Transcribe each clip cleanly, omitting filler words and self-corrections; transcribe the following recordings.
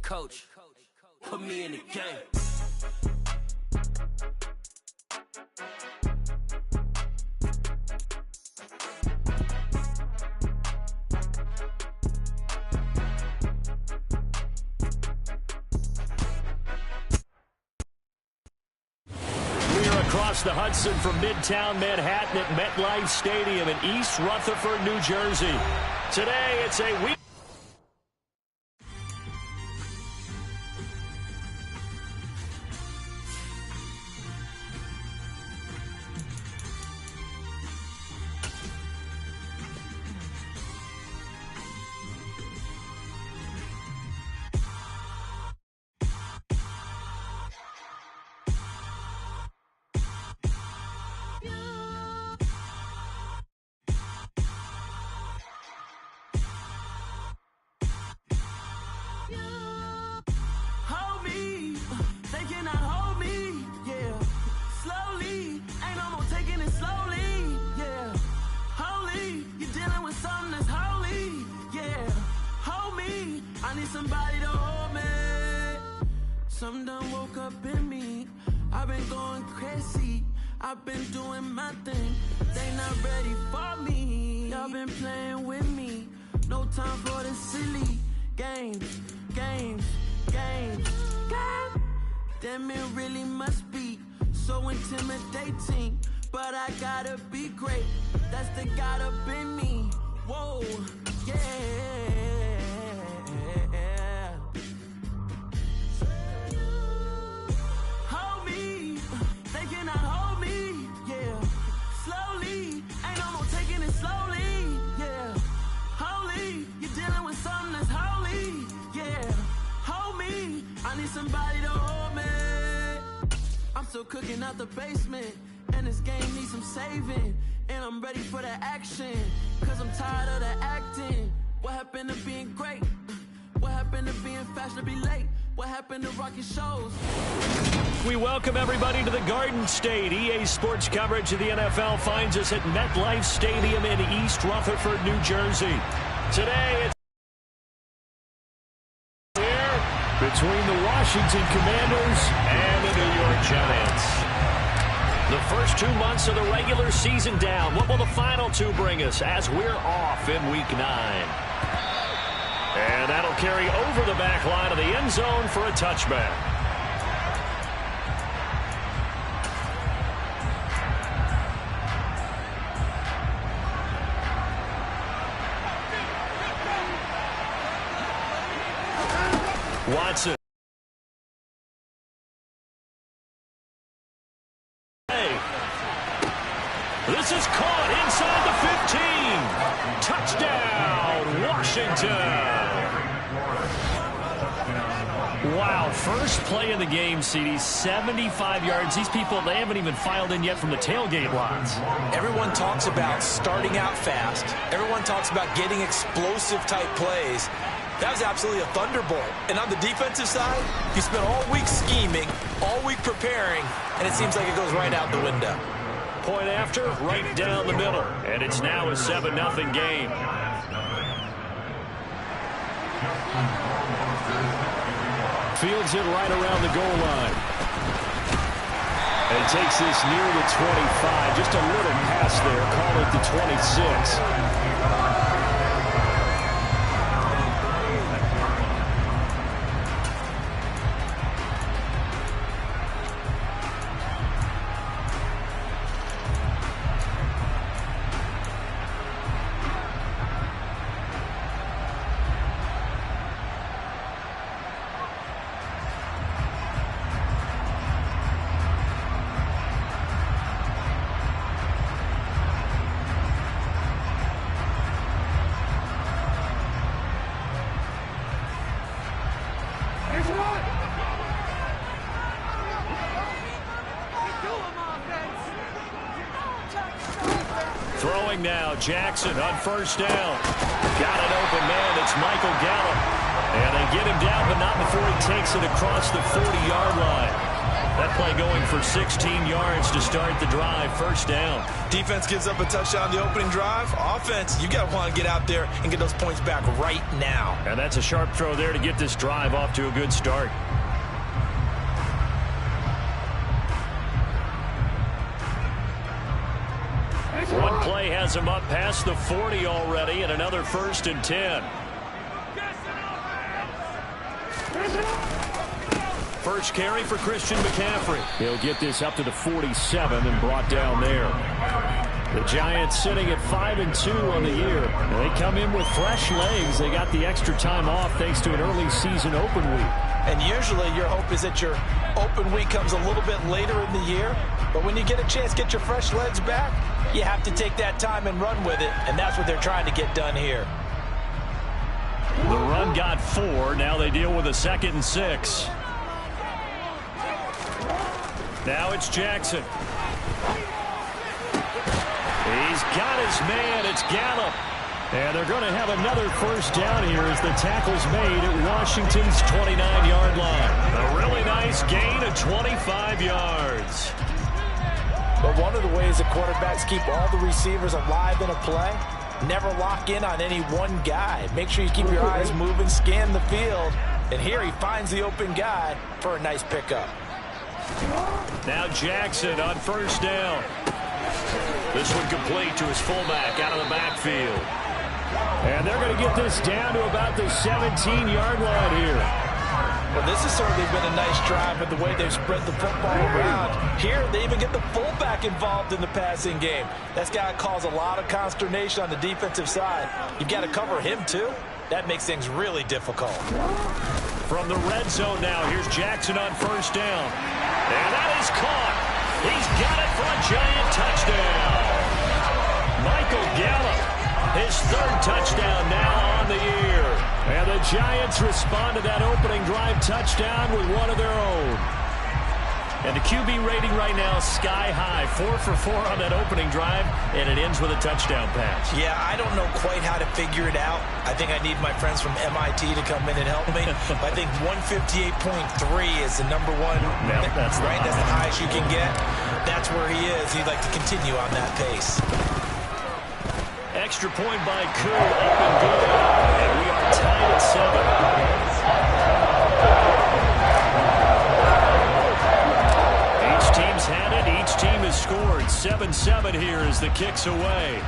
coach, put me in the game. Across the Hudson from Midtown Manhattan at MetLife Stadium in East Rutherford, New Jersey. Today, it's a week. Somebody to hold me. Something done woke up in me. I've been going crazy. I've been doing my thing. They not ready for me. Y'all been playing with me. No time for the silly games. God damn, it really must be so intimidating. But I gotta be great. That's the God up in me. Whoa, yeah. Somebody to hold me. I'm still cooking out the basement, and this game needs some saving. And I'm ready for the action, cause I'm tired of the acting. What happened to being great? What happened to being fashionably late? What happened to rocking shows? We welcome everybody to the Garden State. EA Sports coverage of the NFL finds us at MetLife Stadium in East Rutherford, New Jersey. Today, it's between the Washington Commanders and the New York Giants. The first 2 months of the regular season down. What will the final two bring us as we're off in Week 9? And that'll carry over the back line of the end zone for a touchback. Watson. This is caught inside the 15. Touchdown, Washington. Wow, first play of the game, CD, 75 yards. These people, they haven't even filed in yet from the tailgate lines. Everyone talks about starting out fast. Everyone talks about getting explosive type plays. That was absolutely a thunderbolt. And on the defensive side, you spent all week scheming, all week preparing, and it seems like it goes right out the window. Point after, right down the middle. And it's now a 7-0 game. Fields it right around the goal line. And takes this near the 25. Just a little pass there. Call it the 26. Throwing now, Jackson on first down. Got an open man, it's Michael Gallup. And they get him down, but not before he takes it across the 40-yard line. That play going for 16 yards to start the drive. First down. Defense gives up a touchdown on the opening drive. Offense, you got to want to get out there and get those points back right now. And that's a sharp throw there to get this drive off to a good start. One play has him up past the 40 already, and another 1st and 10. First carry for Christian McCaffrey. He'll get this up to the 47 and brought down there. The Giants sitting at 5-2 on the year. And they come in with fresh legs. They got the extra time off thanks to an early season open week. And usually your hope is that your open week comes a little bit later in the year. But when you get a chance to get your fresh legs back, you have to take that time and run with it. And that's what they're trying to get done here. The run got 4. Now they deal with a 2nd and 6. Now it's Jackson. He's got his man. It's Gallup. And they're going to have another first down here as the tackle's made at Washington's 29-yard line. A really nice gain of 25 yards. But one of the ways that quarterbacks keep all the receivers alive in a play, never lock in on any one guy. Make sure you keep your eyes moving, scan the field. And here he finds the open guy for a nice pickup. Now Jackson on first down. This one complete to his fullback out of the backfield. And they're going to get this down to about the 17-yard line here. Well, this has certainly been a nice drive with the way they've spread the football around. Here, they even get the fullback involved in the passing game. That's got to cause a lot of consternation on the defensive side. You've got to cover him, too. That makes things really difficult. From the red zone now, here's Jackson on first down. And that is caught. He's got it for a giant touchdown. Michael Gallup, his 3rd touchdown now on the year. And the Giants respond to that opening drive touchdown with one of their own. And the QB rating right now, sky high. 4 for 4 on that opening drive, and it ends with a touchdown pass. Yeah, I don't know quite how to figure it out. I think I need my friends from MIT to come in and help me. I think 158.3 is the number one. No, that's right. That's the highest you can get. That's where he is. He'd like to continue on that pace. Extra point by Koo, up and good. And we are tied at 7. Each team's had it. Each team has scored. 7-7 here as the kick's away.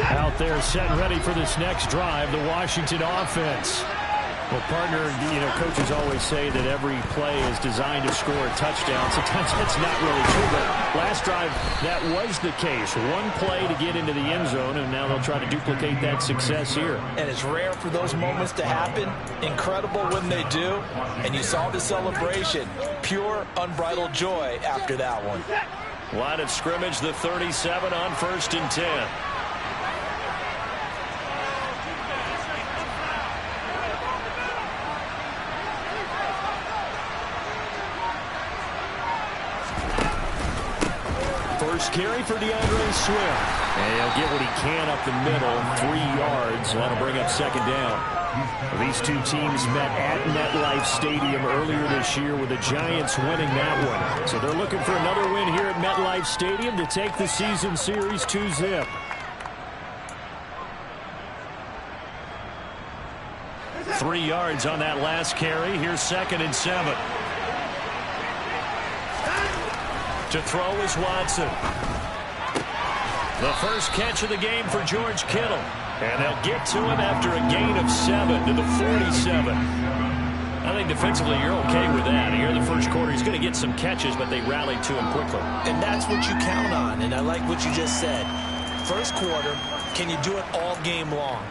Out there set and ready for this next drive, the Washington offense. Well, partner, coaches always say that every play is designed to score a touchdown. Sometimes that's not really true, but last drive, that was the case. One play to get into the end zone, and now they'll try to duplicate that success here. And it's rare for those moments to happen. Incredible when they do. And you saw the celebration. Pure, unbridled joy after that one. Line of scrimmage, the 37 on 1st and 10. First carry for DeAndre Swift. And he'll get what he can up the middle, 3 yards. That'll bring up 2nd down. These two teams met at MetLife Stadium earlier this year with the Giants winning that one. So they're looking for another win here at MetLife Stadium to take the season series 2-zip. Three yards on that last carry. Here's 2nd and 7. To throw is Watson. The first catch of the game for George Kittle. And they'll get to him after a gain of 7 to the 47. I think defensively you're okay with that. Here in the first quarter, he's going to get some catches, but they rallied to him quickly. And that's what you count on, and I like what you just said. First quarter, can you do it all game long?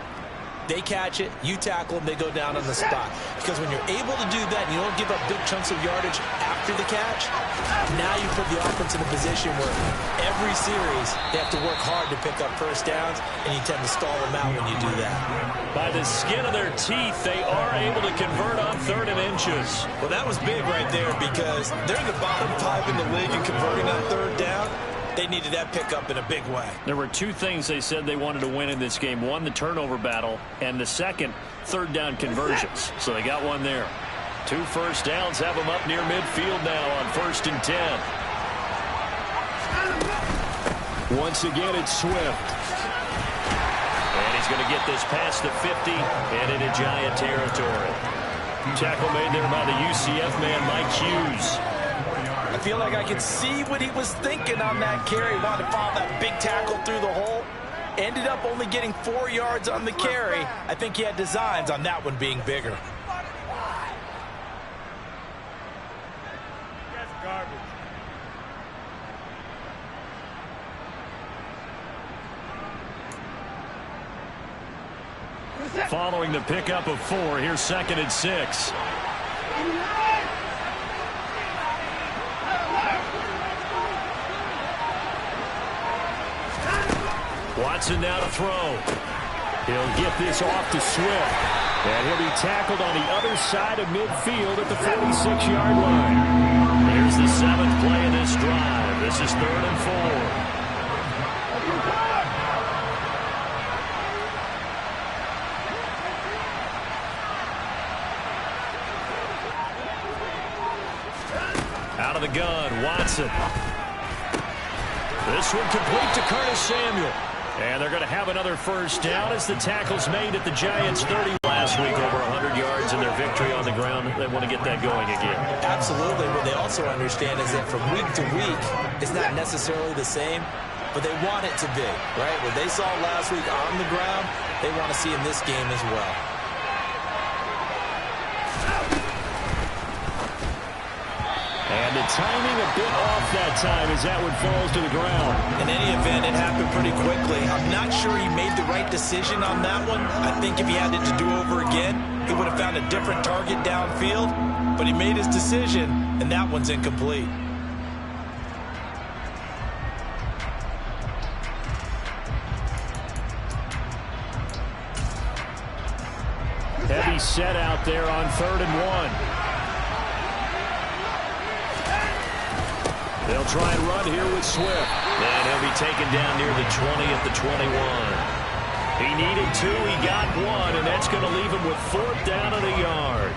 They catch it, you tackle them, they go down on the spot. Because when you're able to do that and you don't give up big chunks of yardage after the catch, now you put the offense in a position where every series they have to work hard to pick up first downs, and you tend to stall them out when you do that. By the skin of their teeth, they are able to convert on 3rd and inches. Well, that was big right there because they're in the bottom 5 in the league in converting on 3rd down. They needed that pickup in a big way. There were 2 things they said they wanted to win in this game. One, the turnover battle, and the second, 3rd down conversions. So they got one there. 2 first downs have them up near midfield now on 1st and 10. Once again, it's Swift. And he's going to get this past the 50 and into Giant territory. Tackle made there by the UCF man, Mike Hughes. I feel like I can see what he was thinking on that carry. Wanted to follow that big tackle through the hole. Ended up only getting 4 yards on the carry. I think he had designs on that one being bigger. That's garbage. Following the pickup of 4, here's 2nd and 6. Watson now to throw. He'll get this off to Swift. And he'll be tackled on the other side of midfield at the 46-yard line. Here's the 7th play of this drive. This is 3rd and 4. Out of the gun, Watson. This one complete to Curtis Samuel. And they're going to have another first down as the tackle's made at the Giants' 30. Last week, over 100 yards in their victory on the ground. They want to get that going again. Absolutely. What they also understand is that from week to week, it's not necessarily the same, but they want it to be, right? What they saw last week on the ground, they want to see in this game as well. And the timing a bit off that time as that one falls to the ground. In any event, it happened pretty quickly. I'm not sure he made the right decision on that one. I think if he had it to do over again, he would have found a different target downfield. But he made his decision, and that one's incomplete. Heavy set out there on 3rd and 1. They'll try and run here with Swift. And he'll be taken down near the 20 at the 21. He needed 2, he got 1, and that's going to leave him with 4th down and a yard.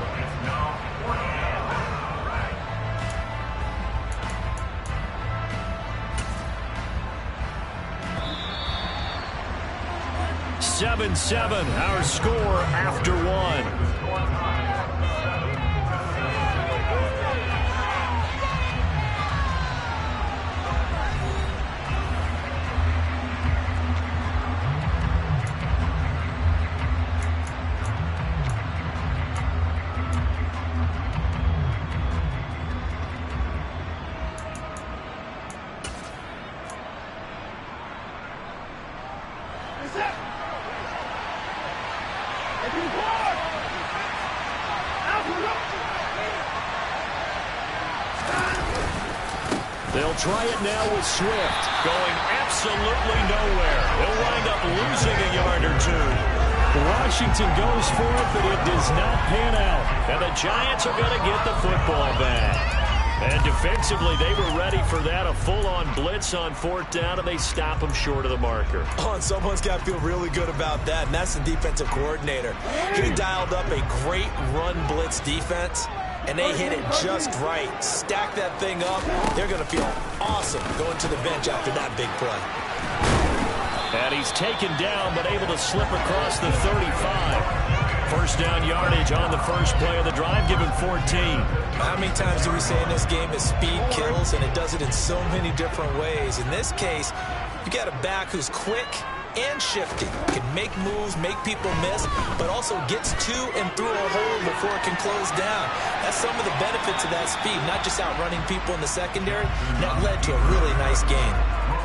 (7-7) our score after 1. They'll try it now with Swift, going absolutely nowhere. He'll wind up losing a yard or 2. Washington goes for it, but it does not pan out. And the Giants are going to get the football back. And defensively, they were ready for that, a full-on blitz on 4th down, and they stop them short of the marker. Oh, and someone's got to feel really good about that, and that's the defensive coordinator. He dialed up a great run blitz defense, and they hit it just right. Stack that thing up. They're going to feel awesome going to the bench after that big play. And he's taken down, but able to slip across the 35. First down yardage on the first play of the drive, give him 14. How many times do we say in this game that speed kills, and it does it in so many different ways? In this case, you got a back who's quick, and shifty. Can make moves, make people miss, but also gets to and through a hole before it can close down. That's some of the benefits of that speed, not just outrunning people in the secondary. And that led to a really nice game.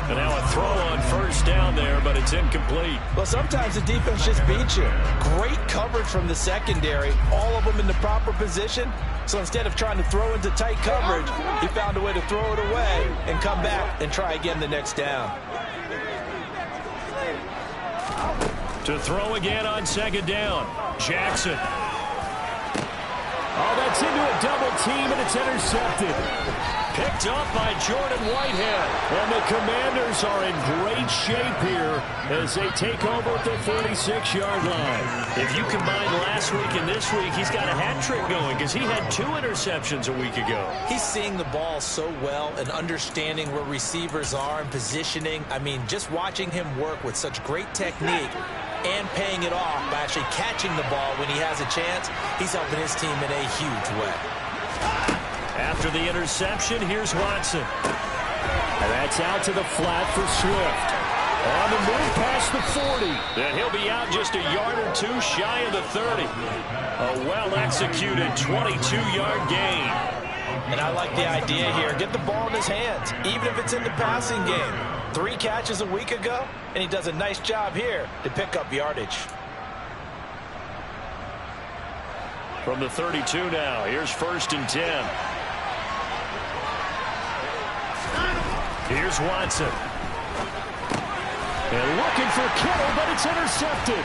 And now a throw on first down there, but it's incomplete. Well, sometimes the defense just beats you. Great coverage from the secondary, all of them in the proper position. So instead of trying to throw into tight coverage, he found a way to throw it away and come back and try again the next down. To throw again on second down, Jackson. Oh, that's into a double team, and it's intercepted. Picked up by Jordan Whitehead. And the Commanders are in great shape here as they take over at the 46-yard line. If you combine last week and this week, he's got a hat trick going because he had 2 interceptions a week ago. He's seeing the ball so well and understanding where receivers are and positioning. I mean, just watching him work with such great technique and paying it off by actually catching the ball when he has a chance, he's helping his team in a huge way. After the interception, here's Watson. And that's out to the flat for Swift. On the move past the 40. And he'll be out just a yard or 2 shy of the 30. A well-executed 22-yard gain. And I like the idea here. Get the ball in his hands, even if it's in the passing game. 3 catches a week ago, and he does a nice job here to pick up yardage. From the 32 now, here's 1st and 10. Here's Watson. And looking for Kittle, but it's intercepted.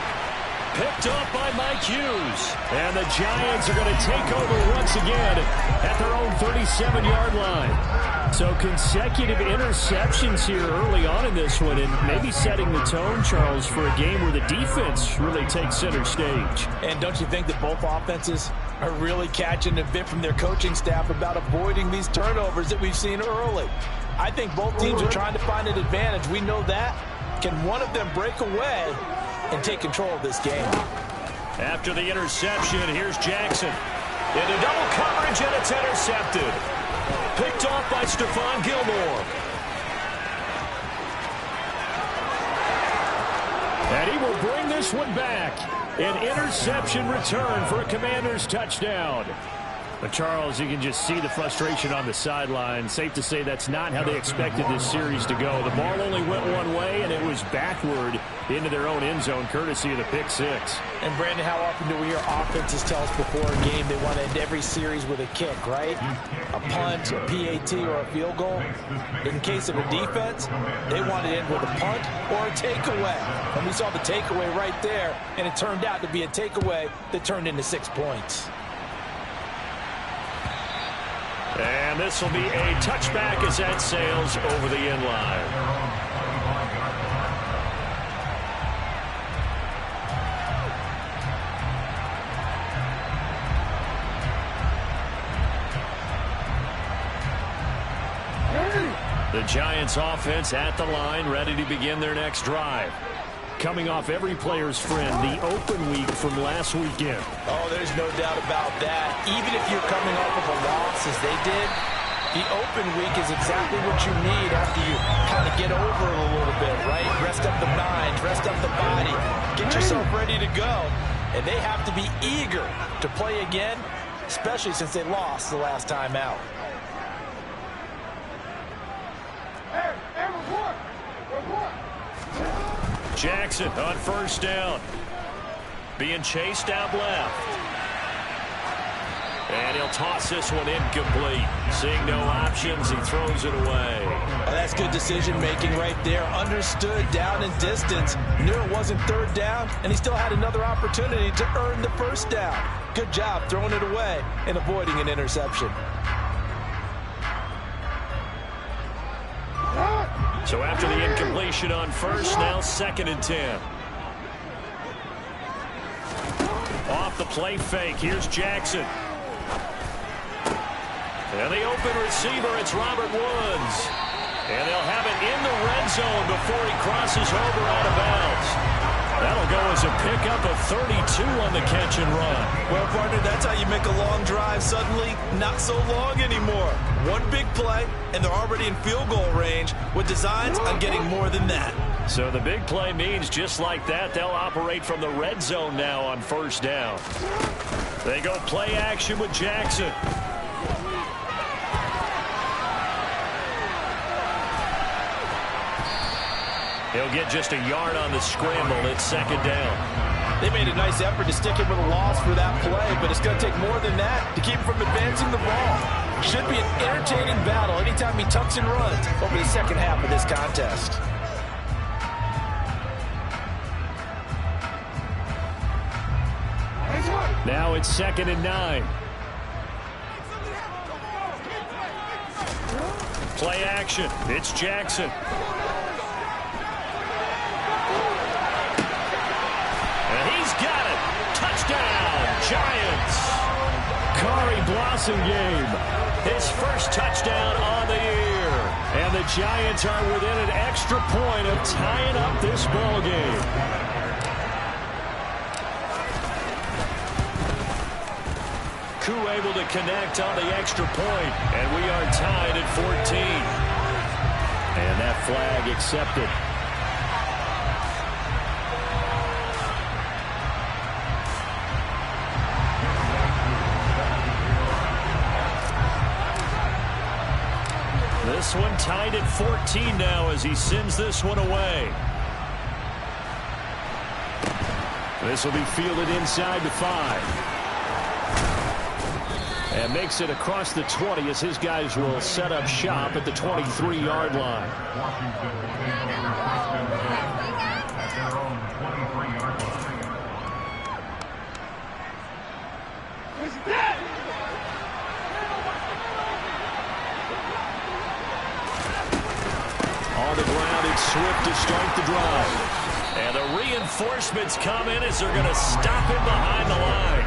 Picked up by Mike Hughes. And the Giants are going to take over once again at their own 37-yard line. So consecutive interceptions here early on in this one, and maybe setting the tone, Charles, for a game where the defense really takes center stage. And don't you think that both offenses are really catching a bit from their coaching staff about avoiding these turnovers that we've seen early? I think both teams are trying to find an advantage. We know that. Can one of them break away and take control of this game? After the interception, here's Jackson. Into double coverage, and it's intercepted. Picked off by Stephon Gilmore. And he will bring this one back. An interception return for a Commanders touchdown. But Charles, you can just see the frustration on the sideline. Safe to say that's not how they expected this series to go. The ball only went one way, and it was backward into their own end zone, courtesy of the pick 6. And, Brandon, how often do we hear offenses tell us before a game they want to end every series with a kick, right? A punt, a PAT, or a field goal. In case of a defense, they want to end with a punt or a takeaway. And we saw the takeaway right there, and it turned out to be a takeaway that turned into 6 points. And this will be a touchback as that sails over the end line. The Giants offense at the line, ready to begin their next drive. Coming off every player's friend, the open week from last weekend. Oh, there's no doubt about that. Even if you're coming off of a loss as they did, the open week is exactly what you need after you kind of get over it a little bit, right? Rest up the mind, rest up the body, get yourself ready to go. And they have to be eager to play again, especially since they lost the last time out. Jackson on first down. Being chased out left. And he'll toss this one incomplete. Seeing no options, he throws it away. Oh, that's good decision-making right there. Understood down and distance. Knew it wasn't third down, and he still had another opportunity to earn the first down. Good job throwing it away and avoiding an interception. So after the incompletion on first, now 2nd and 10. Off the play fake, here's Jackson. And the open receiver, it's Robert Woods. And they'll have it in the red zone before he crosses over out of bounds. That'll go as a pickup of 32 on the catch and run. Well, partner, that's how you make a long drive suddenly not so long anymore. One big play, and they're already in field goal range with designs on getting more than that. So the big play means just like that, they'll operate from the red zone now on first down. They go play action with Jackson. He'll get just a yard on the scramble. It's second down. They made a nice effort to stick him with a loss for that play, but it's going to take more than that to keep him from advancing the ball. Should be an entertaining battle anytime he tucks and runs over the second half of this contest. Now it's 2nd and 9. Play action. It's Jackson. And he's got it. Touchdown, Giants. Kari Blasingame, his first touchdown on the year. And the Giants are within an extra point of tying up this ball game. Koo able to connect on the extra point, and we are tied at 14. And that flag accepted. This one tied at 14 now as he sends this one away. This will be fielded inside the 5. And makes it across the 20 as his guys will set up shop at the 23-yard line. On the ground, it's Swift to start the drive. And the reinforcements come in as they're going to stop him behind the line.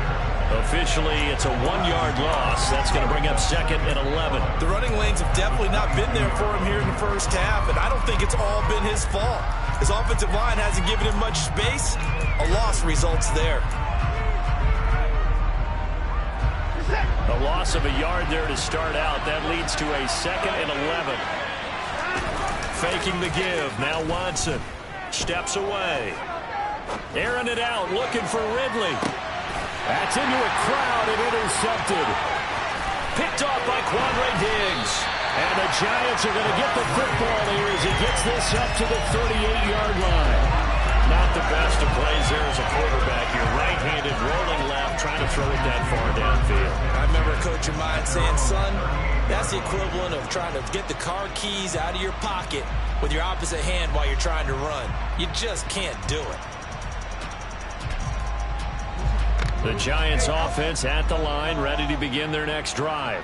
Officially, it's a 1-yard loss. That's going to bring up 2nd and 11. The running lanes have definitely not been there for him here in the first half, and I don't think it's all been his fault. His offensive line hasn't given him much space. A loss results there. A loss of a yard there to start out. That leads to a 2nd and 11. Faking the give. Now Watson steps away. Airing it out, looking for Ridley. That's into a crowd and intercepted. Picked off by Quandre Diggs. And the Giants are going to get the football here as he gets this up to the 38-yard line. Not the best of plays there as a quarterback. You're right-handed, rolling left, trying to throw it that far downfield. I remember a coach of mine saying, son, that's the equivalent of trying to get the car keys out of your pocket with your opposite hand while you're trying to run. You just can't do it. The Giants offense at the line, ready to begin their next drive.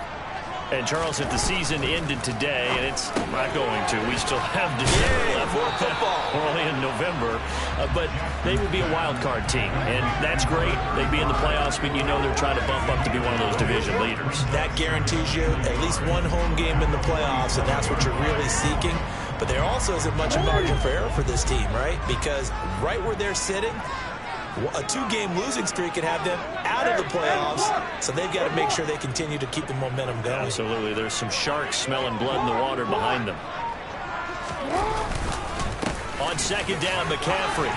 And, Charles, if the season ended today, and it's not going to, we still have December left. More football. We're only in November. But they would be a wild card team, and that's great. They'd be in the playoffs, but you know they're trying to bump up to be one of those division leaders. That guarantees you at least one home game in the playoffs, and that's what you're really seeking. But there also isn't much margin for error for this team, right? Because right where they're sitting, a 2-game losing streak could have them out of the playoffs, so they've got to make sure they continue to keep the momentum going. Absolutely. There's some sharks smelling blood in the water behind them. On 2nd down, McCaffrey.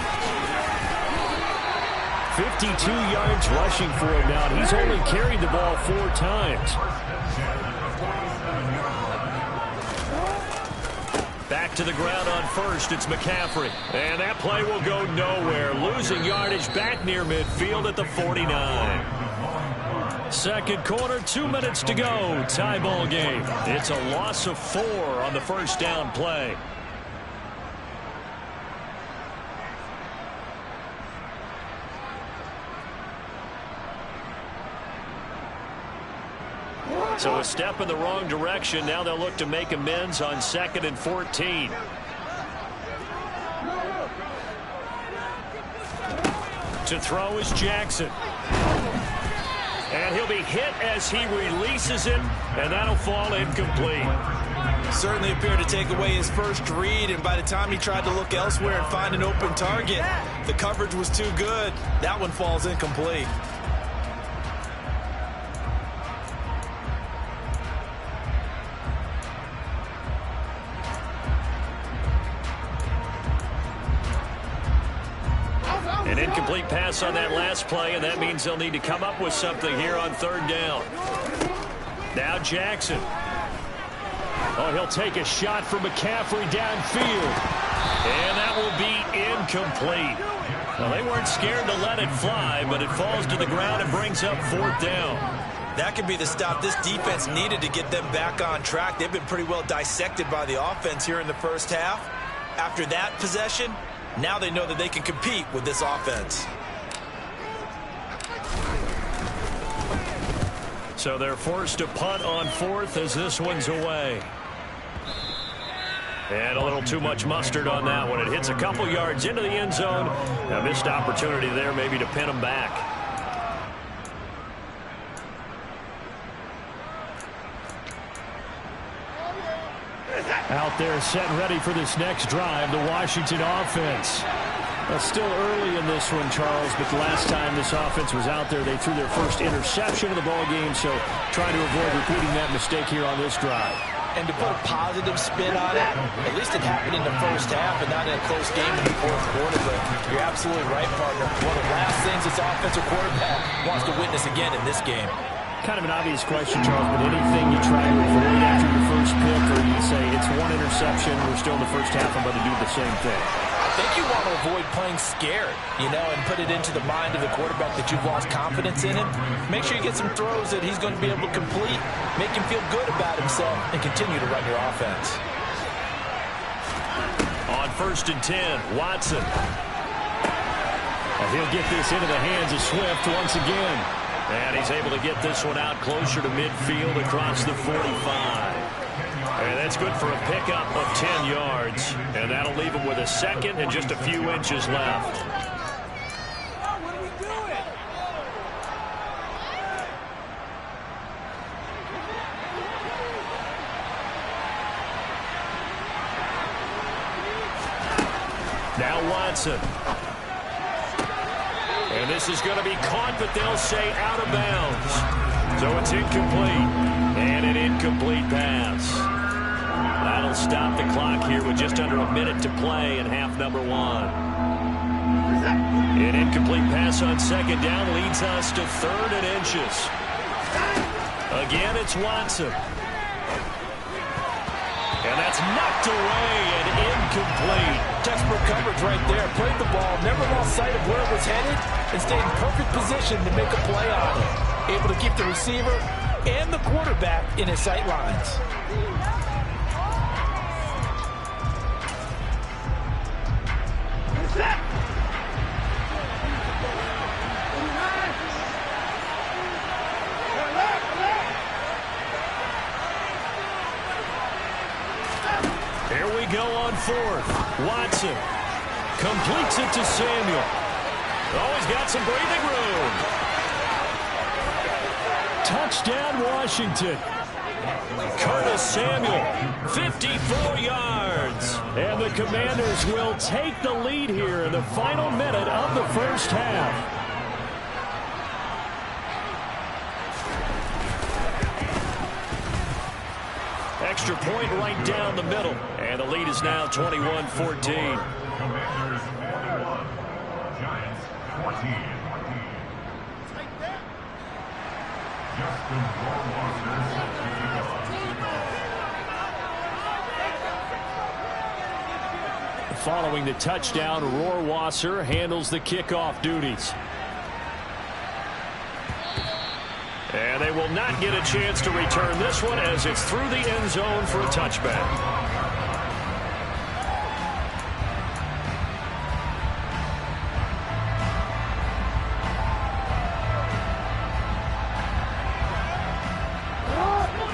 52 yards rushing for him now. He's only carried the ball 4 times. Back to the ground on first. It's McCaffrey. And that play will go nowhere. Losing yardage back near midfield at the 49. Second quarter, 2 minutes to go. Tie ball game. It's a loss of 4 on the first down play. So a step in the wrong direction. Now they'll look to make amends on 2nd and 14. To throw is Jackson. And he'll be hit as he releases it, and that'll fall incomplete. Certainly appeared to take away his first read, and by the time he tried to look elsewhere and find an open target, the coverage was too good. That one falls incomplete. An incomplete pass on that last play, and that means they'll need to come up with something here on third down. Now Jackson. Oh, he'll take a shot from McCaffrey downfield. And that will be incomplete. Well, they weren't scared to let it fly, but it falls to the ground and brings up fourth down. That could be the stop this defense needed to get them back on track. They've been pretty well dissected by the offense here in the first half. After that possession, now they know that they can compete with this offense. So they're forced to punt on fourth as this one's away. And a little too much mustard on that one. It hits a couple yards into the end zone. A missed opportunity there maybe to pin them back. Out there set and ready for this next drive, the Washington offense. Still early in this one, Charles, but the last time this offense was out there, they threw their first interception of the ball game, so trying to avoid repeating that mistake here on this drive. And to put a positive spin on it, at least it happened in the first half and not in a close game in the fourth quarter, but you're absolutely right, partner. One of the last things this offensive quarterback wants to witness again in this game. Kind of an obvious question, Charles, but anything you try to avoid after your first pick, or you say it's one interception, we're still in the first half, I'm going to do the same thing? I think you want to avoid playing scared, and put it into the mind of the quarterback that you've lost confidence in him. Make sure you get some throws that he's going to be able to complete, make him feel good about himself, and continue to run your offense. On 1st and 10, Watson. He'll get this into the hands of Swift once again. And he's able to get this one out closer to midfield across the 45. And that's good for a pickup of 10 yards. And that'll leave him with a second and just a few inches left. What are we doing? Now Watson. And this is going to be caught, but they'll say out of bounds. So it's incomplete. And an incomplete pass. That'll stop the clock here with just under a minute to play in half number one. An incomplete pass on second down leads us to 3rd and inches. Again, it's Watson. And that's knocked away and incomplete. Textbook coverage right there. Played the ball, never lost sight of where it was headed, and stayed in perfect position to make a play on it. Able to keep the receiver and the quarterback in his sight lines. Here we go on 4th. Watson completes it to Samuel. Oh, he's got some breathing room. Touchdown, Washington. Curtis Samuel, 54 yards. And the Commanders will take the lead here in the final minute of the first half. Extra point right down the middle. And the lead is now 21-14. Giants 14. Following the touchdown, Rohrwasser handles the kickoff duties. And they will not get a chance to return this one as it's through the end zone for a touchback.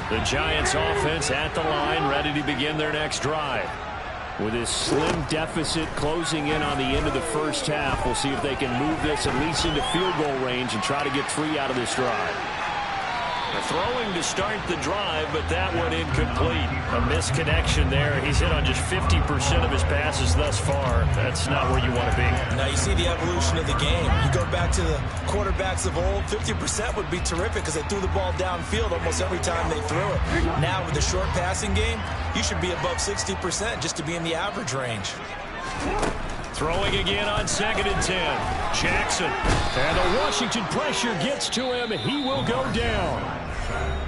The Giants offense at the line, ready to begin their next drive. With this slim deficit closing in on the end of the first half, we'll see if they can move this at least into field goal range and try to get 3 out of this drive. Throwing to start the drive, but that one incomplete. A misconnection there. He's hit on just 50% of his passes thus far. That's not where you want to be. Now you see the evolution of the game. You go back to the quarterbacks of old, 50% would be terrific because they threw the ball downfield almost every time they threw it. Now with the short passing game, you should be above 60% just to be in the average range. Throwing again on 2nd and 10. Jackson. And the Washington pressure gets to him. He will go down.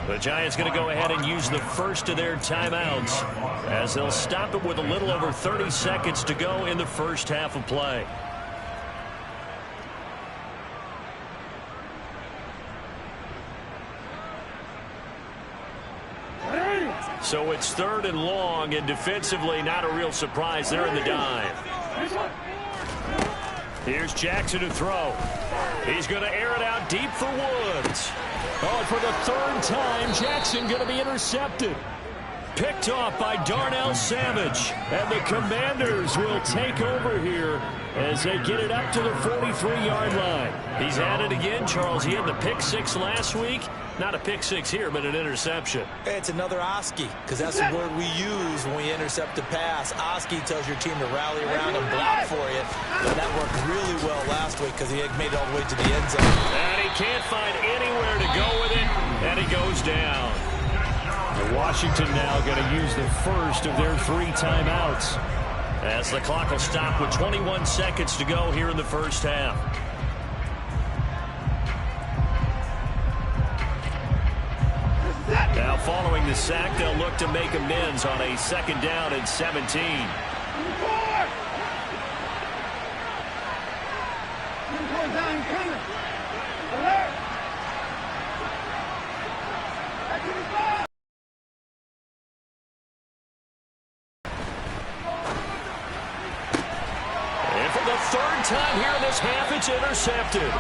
The Giants going to go ahead and use the first of their timeouts as they'll stop it with a little over 30 seconds to go in the first half of play. So it's 3rd and long, and defensively not a real surprise. They're in the dive. Here's Jackson to throw. He's going to air it out deep for Woods. Oh, for the 3rd time, Jackson going to be intercepted. Picked off by Darnell Savage. And the Commanders will take over here as they get it up to the 43-yard line. He's had it again, Charles. He had the pick 6 last week. Not a pick 6 here, but an interception. It's another Oski, because that's the word we use when we intercept a pass. Oski tells your team to rally around and block for you. And that worked really well last week because he had made it all the way to the end zone. And he can't find anywhere to go with it, and he goes down. And Washington now going to use the first of their 3 timeouts as the clock will stop with 21 seconds to go here in the first half. Now following the sack, they'll look to make amends on a 2nd down and 17. And for the 3rd time here in this half, it's intercepted.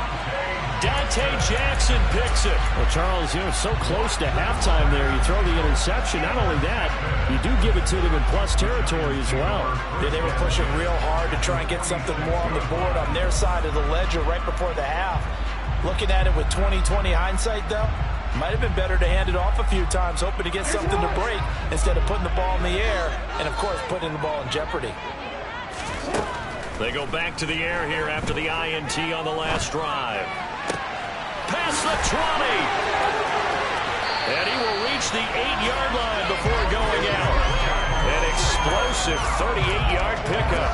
Dante Jackson picks it. Well, Charles, so close to halftime there. You throw the interception. Not only that, you do give it to them in plus territory as well. Yeah, they were pushing real hard to try and get something more on the board on their side of the ledger right before the half. Looking at it with 20/20 hindsight, though, might have been better to hand it off a few times, hoping to get something to break instead of putting the ball in the air and, of course, putting the ball in jeopardy. They go back to the air here after the INT on the last drive. Past the 20. And he will reach the 8-yard line before going out. An explosive 38-yard pickup.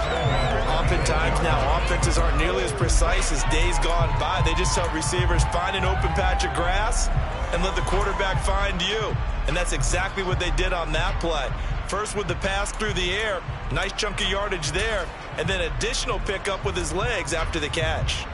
Oftentimes now, offenses aren't nearly as precise as days gone by. They just tell receivers, find an open patch of grass and let the quarterback find you. And that's exactly what they did on that play. First with the pass through the air, nice chunk of yardage there, and then additional pickup with his legs after the catch.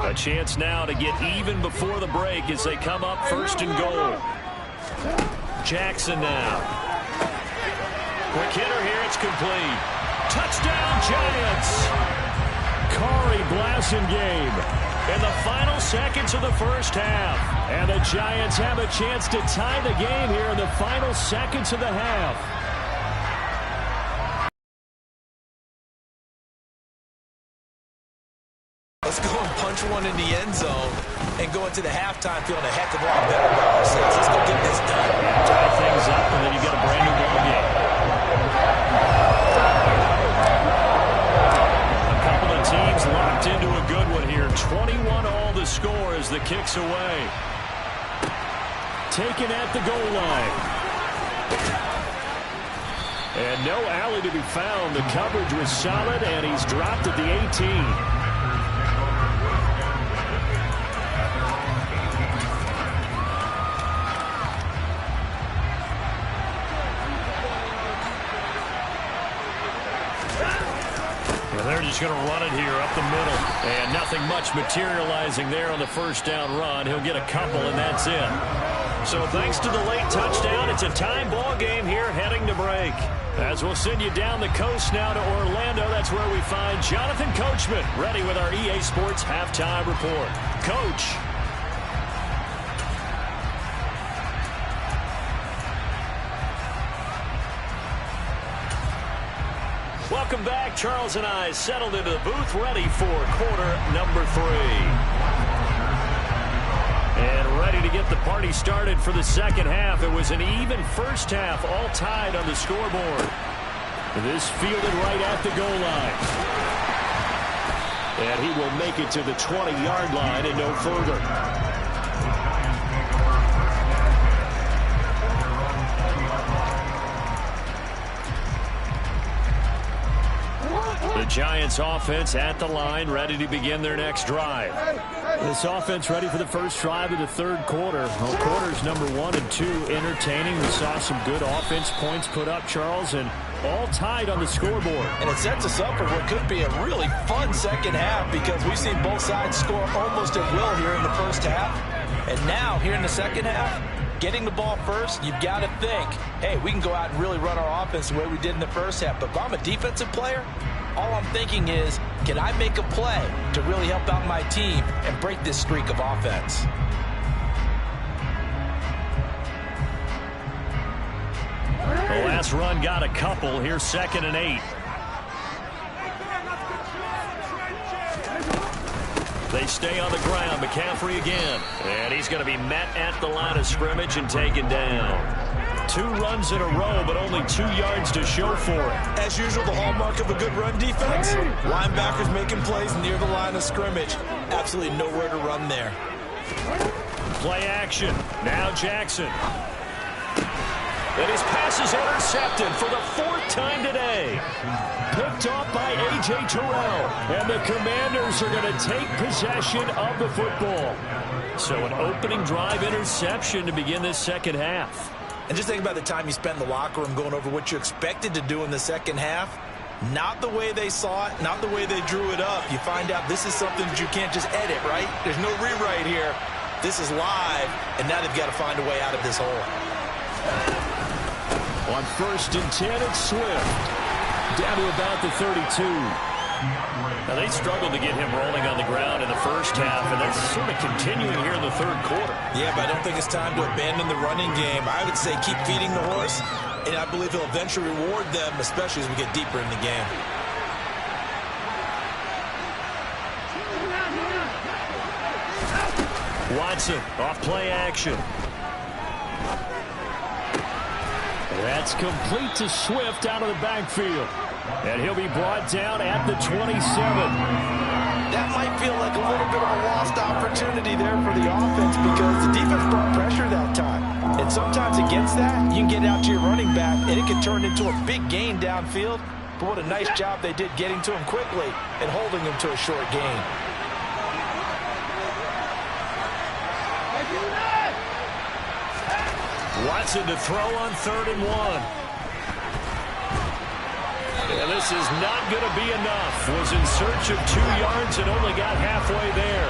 A chance now to get even before the break as they come up 1st and goal. Jackson now. Quick hitter here, it's complete. Touchdown, Giants! Kari Blasingame in the final seconds of the first half. And the Giants have a chance to tie the game here in the final seconds of the half. Let's go and punch one in the end zone and go into the halftime feeling a heck of a lot better about ourselves. Let's go get this done. Tie things up, and then you've got a brand new ball game. A couple of teams locked into a good one here. 21 all the score as the kick's away. Taken at the goal line. And no alley to be found. The coverage was solid, and he's dropped at the 18. They're just going to run it here up the middle. And nothing much materializing there on the 1st down run. He'll get a couple, and that's it. So thanks to the late touchdown, it's a time ball game here heading to break. As we'll send you down the coast now to Orlando, that's where we find Jonathan Coachman ready with our EA Sports Halftime Report. Coach. Welcome back. Charles and I settled into the booth ready for quarter number 3. And ready to get the party started for the second half. It was an even first half, all tied on the scoreboard. This fielded right at the goal line. And he will make it to the 20-yard line and no further. The Giants offense at the line, ready to begin their next drive. This offense ready for the first drive of the third quarter. Well, quarters number 1 and 2 entertaining. We saw some good offense points put up, Charles, and all tied on the scoreboard. And it sets us up for what could be a really fun second half because we've seen both sides score almost at will here in the first half. And now, here in the second half, getting the ball first, you've got to think, hey, we can go out and really run our offense the way we did in the first half. But if I'm a defensive player, all I'm thinking is, can I make a play to really help out my team and break this streak of offense? The last run got a couple. Here's 2nd and 8. They stay on the ground. McCaffrey again. And he's going to be met at the line of scrimmage and taken down. 2 runs in a row, but only 2 yards to show for it. As usual, the hallmark of a good run defense. Linebackers making plays near the line of scrimmage. Absolutely nowhere to run there. Play action. Now Jackson. And his pass is intercepted for the 4th time today. Picked off by A.J. Terrell. And the Commanders are going to take possession of the football. So an opening drive interception to begin this second half. And just think about the time you spent in the locker room going over what you expected to do in the second half. Not the way they saw it, not the way they drew it up. You find out this is something that you can't just edit, right? There's no rewrite here. This is live, and now they've got to find a way out of this hole. On 1st and 10, it's Swift. Down to about the 32. Now, they struggled to get him rolling on the ground in the first half, and that's sort of continuing here in the third quarter. Yeah, but I don't think it's time to abandon the running game. I would say keep feeding the horse, and I believe he'll eventually reward them, especially as we get deeper in the game. Watson off play action. That's complete to Swift out of the backfield. And he'll be brought down at the 27. That might feel like a little bit of a lost opportunity there for the offense because the defense brought pressure that time. And sometimes against that, you can get out to your running back, and it can turn into a big gain downfield. But what a nice job they did getting to him quickly and holding him to a short gain. Watson to throw on 3rd and 1. And this is not going to be enough. Was in search of 2 yards and only got halfway there.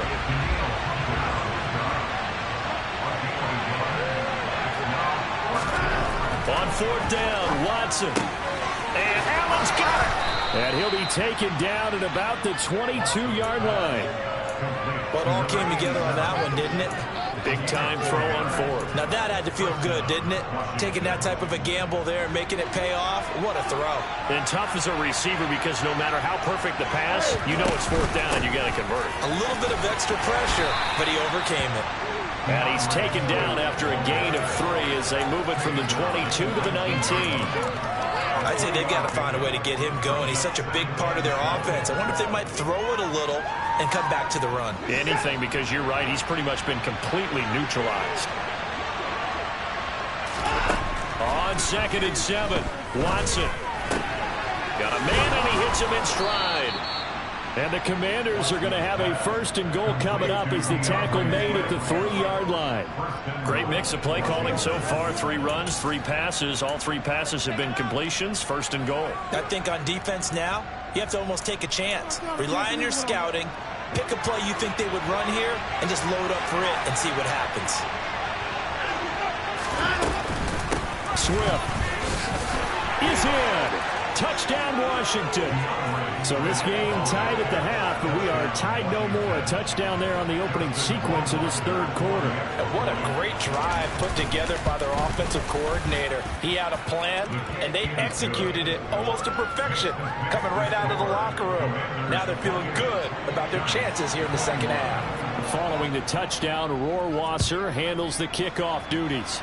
On 4th down, Watson. And Allen's got it. And he'll be taken down at about the 22-yard line. But all came together on that one, didn't it? Big time throw on 4th. Now that had to feel good, didn't it? Taking that type of a gamble there and making it pay off. What a throw. And tough as a receiver because no matter how perfect the pass, you know it's 4th down and you got to convert it. A little bit of extra pressure, but he overcame it. And he's taken down after a gain of 3 as they move it from the 22 to the 19. I'd say they've got to find a way to get him going. He's such a big part of their offense. I wonder if they might throw it a little and come back to the run. Anything, because you're right. He's pretty much been completely neutralized. On 2nd and 7, Watson. Got a man, and he hits him in stride. And the Commanders are going to have a 1st and goal coming up as the tackle made at the 3-yard line. Great mix of play calling so far. 3 runs, 3 passes. All 3 passes have been completions. 1st and goal. I think on defense now, you have to almost take a chance. Rely on your scouting. Pick a play you think they would run here and just load up for it and see what happens. Swift is in. Touchdown, Washington. So this game tied at the half, but we are tied no more. A touchdown there on the opening sequence of this third quarter. And what a great drive put together by their offensive coordinator. He had a plan, and they executed it almost to perfection, coming right out of the locker room. Now they're feeling good about their chances here in the second half. Following the touchdown, Rohrwasser handles the kickoff duties.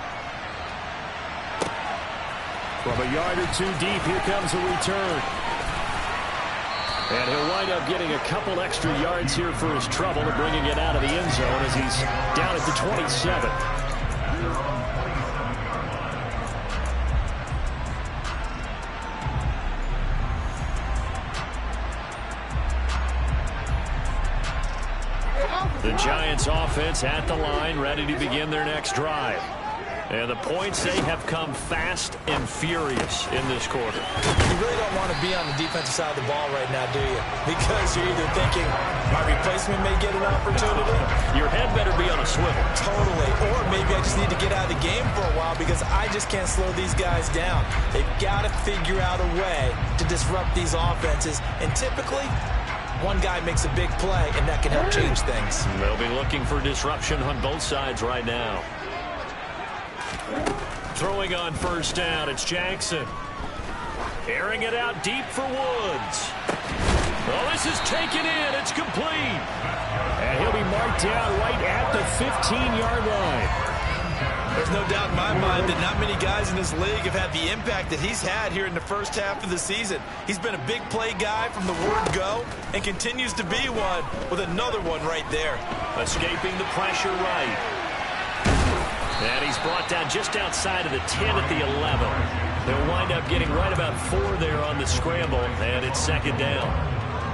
From a yard or 2 deep, here comes a return. And he'll wind up getting a couple extra yards here for his trouble and bringing it out of the end zone as he's down at the 27. The Giants offense at the line, ready to begin their next drive. And the points, they have come fast and furious in this quarter. You really don't want to be on the defensive side of the ball right now, do you? Because you're either thinking, my replacement may get an opportunity. Your head better be on a swivel. Totally. Or maybe I just need to get out of the game for a while because I just can't slow these guys down. They've got to figure out a way to disrupt these offenses. And typically, one guy makes a big play, and that can help change things. They'll be looking for disruption on both sides right now. Throwing on first down, it's Jackson. Airing it out deep for Woods. Oh, this is taken in. It's complete. And he'll be marked down right at the 15-yard line. There's no doubt in my mind that not many guys in this league have had the impact that he's had here in the first half of the season. He's been a big play guy from the word go and continues to be one with another one right there. Escaping the pressure right. And he's brought down just outside of the 10 at the 11. They'll wind up getting right about 4 there on the scramble, and it's second down.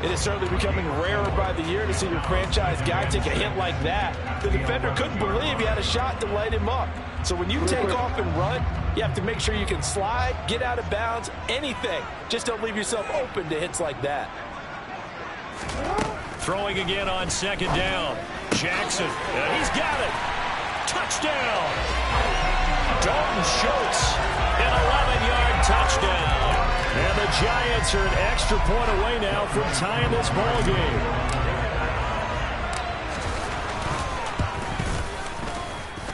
It is certainly becoming rarer by the year to see your franchise guy take a hit like that. The defender couldn't believe he had a shot to light him up. So when you take off and run, you have to make sure you can slide, get out of bounds, anything. Just don't leave yourself open to hits like that. Throwing again on second down. Jackson, and he's got it. Touchdown! Dalton Schultz, an 11-yard touchdown. And the Giants are an extra point away now from tying this ball game.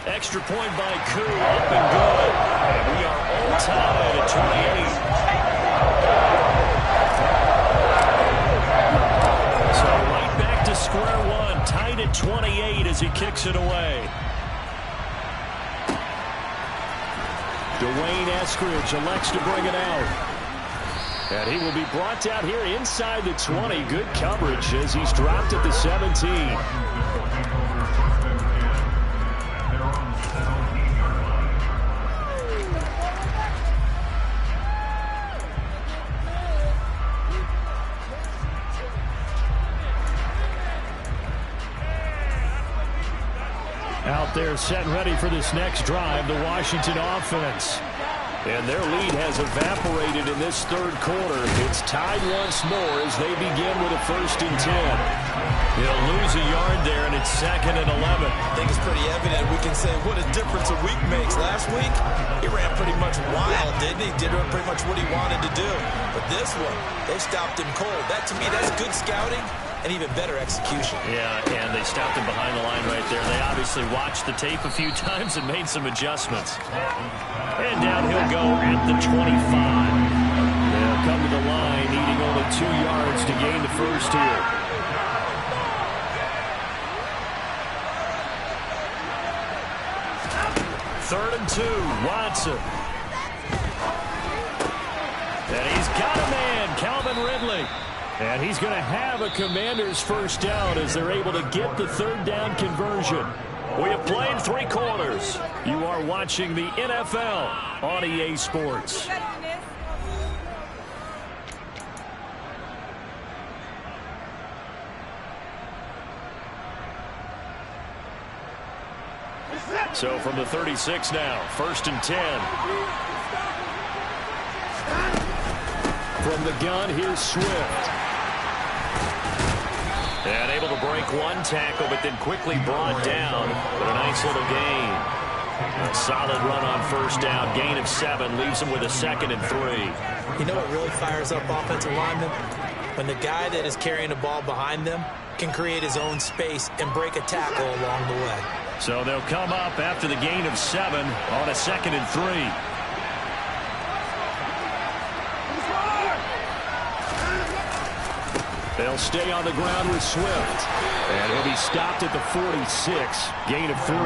Extra point by Koo, up and good. And we are all tied at 28. So right back to square one, tied at 28 as he kicks it away. Dwayne Eskridge elects to bring it out. And he will be brought down here inside the 20. Good coverage as he's dropped at the 17. Out there set and ready for this next drive, the Washington offense. And their lead has evaporated in this third quarter. It's tied once more as they begin with a 1st and 10. They'll lose a yard there, and it's 2nd and 11. I think it's pretty evident. We can say what a difference a week makes. Last week, he ran pretty much wild, didn't he? Did pretty much what he wanted to do. But this one, they stopped him cold. That, to me, that's good scouting and even better execution. Yeah, and they stopped him behind the line right there. They obviously watched the tape a few times and made some adjustments. And down he'll go at the 25. They'll come to the line, needing only 2 yards to gain the first here. Third and 2, Watson. And he's got a man, Calvin Ridley. And he's going to have a Commanders first down as they're able to get the 3rd down conversion. We have played 3 quarters. You are watching the NFL on EA Sports. So from the 36 now, 1st and 10. From the gun, here's Swift. And able to break one tackle, but then quickly brought down. But a nice little gain. A solid run on first down. Gain of 7 leaves him with a 2nd and 3. You know what really fires up offensive linemen? When the guy that is carrying the ball behind them can create his own space and break a tackle along the way. So they'll come up after the gain of 7 on a 2nd and 3. They'll stay on the ground with Swift. And he'll be stopped at the 46. Gain of 3.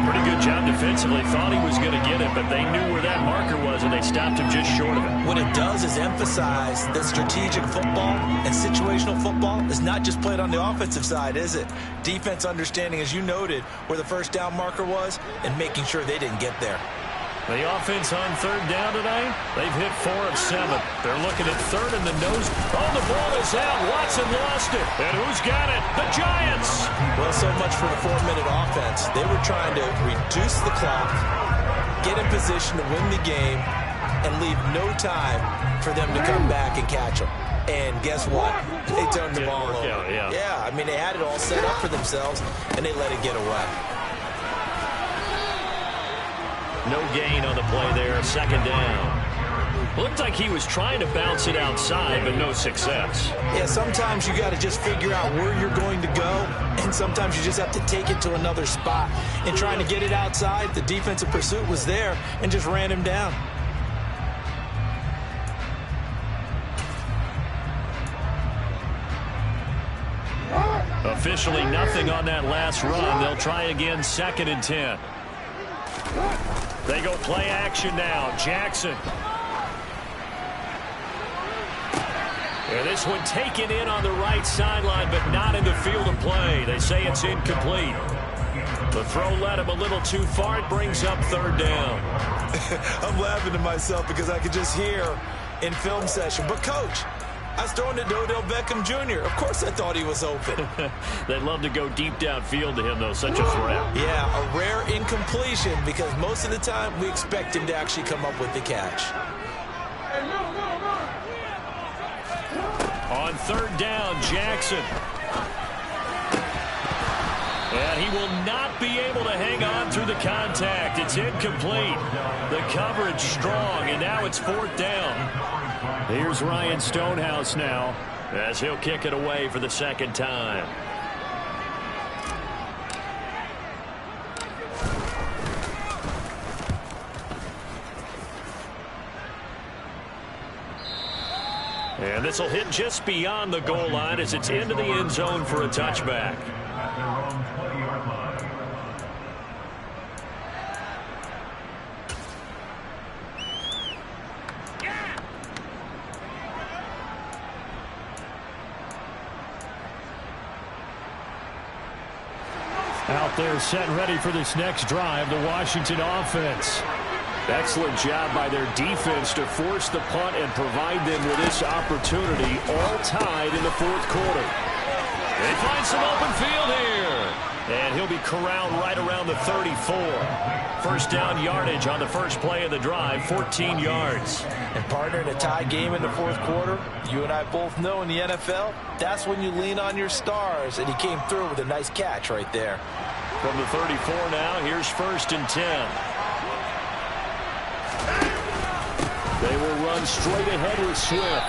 Pretty good job defensively. Thought he was going to get it, but they knew where that marker was, and they stopped him just short of it. What it does is emphasize that strategic football and situational football is not just played on the offensive side, is it? Defense understanding, as you noted, where the first down marker was and making sure they didn't get there. The offense on third down tonight, they've hit 4 of 7. They're looking at third in the nose. Oh, the ball is out. Watson lost it. And who's got it? The Giants. Well, so much for the 4-minute offense. They were trying to reduce the clock, get in position to win the game, and leave no time for them to come back and catch them. And guess what? They turned the ball over. Yeah, I mean, they had it all set up for themselves, and they let it get away. No gain on the play there, second down. Looked like he was trying to bounce it outside, but no success. Yeah, sometimes you got to just figure out where you're going to go, and sometimes you just have to take it to another spot. And trying to get it outside, the defensive pursuit was there and just ran him down. Officially nothing on that last run. They'll try again, 2nd and 10. They go play action now. Jackson. And this one taken in on the right sideline, but not in the field of play. They say it's incomplete. The throw led him a little too far. It brings up 3rd down. I'm laughing to myself because I could just hear in film session, but coach, I was throwing it to Odell Beckham Jr. Of course I thought he was open. They'd love to go deep downfield to him, though. Such a threat. Yeah, a rare incompletion because most of the time we expect him to actually come up with the catch. On 3rd down, Jackson. And he will not be able to hang on through the contact. It's incomplete. The coverage strong, and now it's 4th down. Here's Ryan Stonehouse now as he'll kick it away for the 2nd time. And this will hit just beyond the goal line as it's into the end zone for a touchback. Out there set and ready for this next drive, the Washington offense. Excellent job by their defense to force the punt and provide them with this opportunity, all tied in the 4th quarter. They find some open field here. And he'll be corralled right around the 34. 1st down yardage on the first play of the drive, 14 yards. And partner, in a tie game in the 4th quarter, you and I both know in the NFL, that's when you lean on your stars. And he came through with a nice catch right there. From the 34 now, here's 1st and 10. They will run straight ahead with Swift.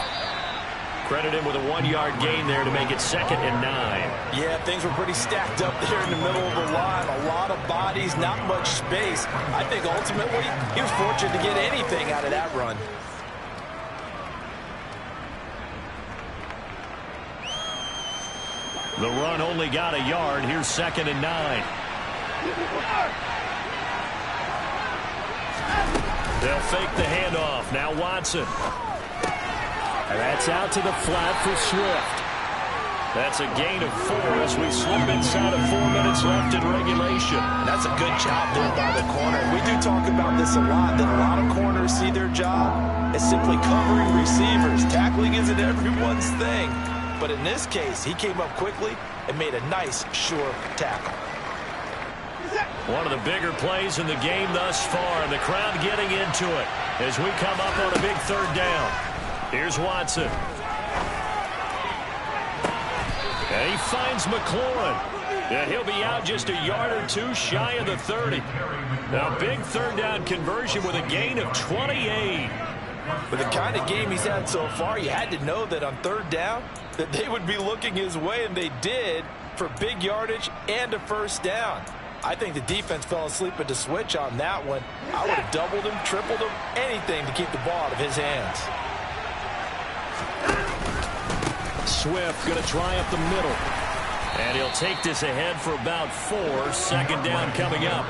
Credit him with a 1-yard gain there to make it 2nd and 9. Yeah, things were pretty stacked up there in the middle of the line. A lot of bodies, not much space. I think ultimately he was fortunate to get anything out of that run. The run only got a yard. Here's 2nd and 9. They'll fake the handoff. Now Watson. And that's out to the flat for Swift. That's a gain of 4 as we slip inside of 4 minutes left in regulation. That's a good job there by the corner. We do talk about this a lot, that a lot of corners see their job as simply covering receivers. Tackling isn't everyone's thing. But in this case, he came up quickly and made a nice, sure tackle. One of the bigger plays in the game thus far, and the crowd getting into it as we come up on a big 3rd down. Here's Watson. And he finds McLaurin. And he'll be out just a yard or 2 shy of the 30. Now, big 3rd down conversion with a gain of 28. With the kind of game he's had so far, you had to know that on 3rd down that they would be looking his way, and they did, for big yardage and a 1st down. I think the defense fell asleep at the switch on that one. I would have doubled him, tripled him, anything to keep the ball out of his hands. Swift going to try up the middle. And he'll take this ahead for about 4. 2nd down coming up.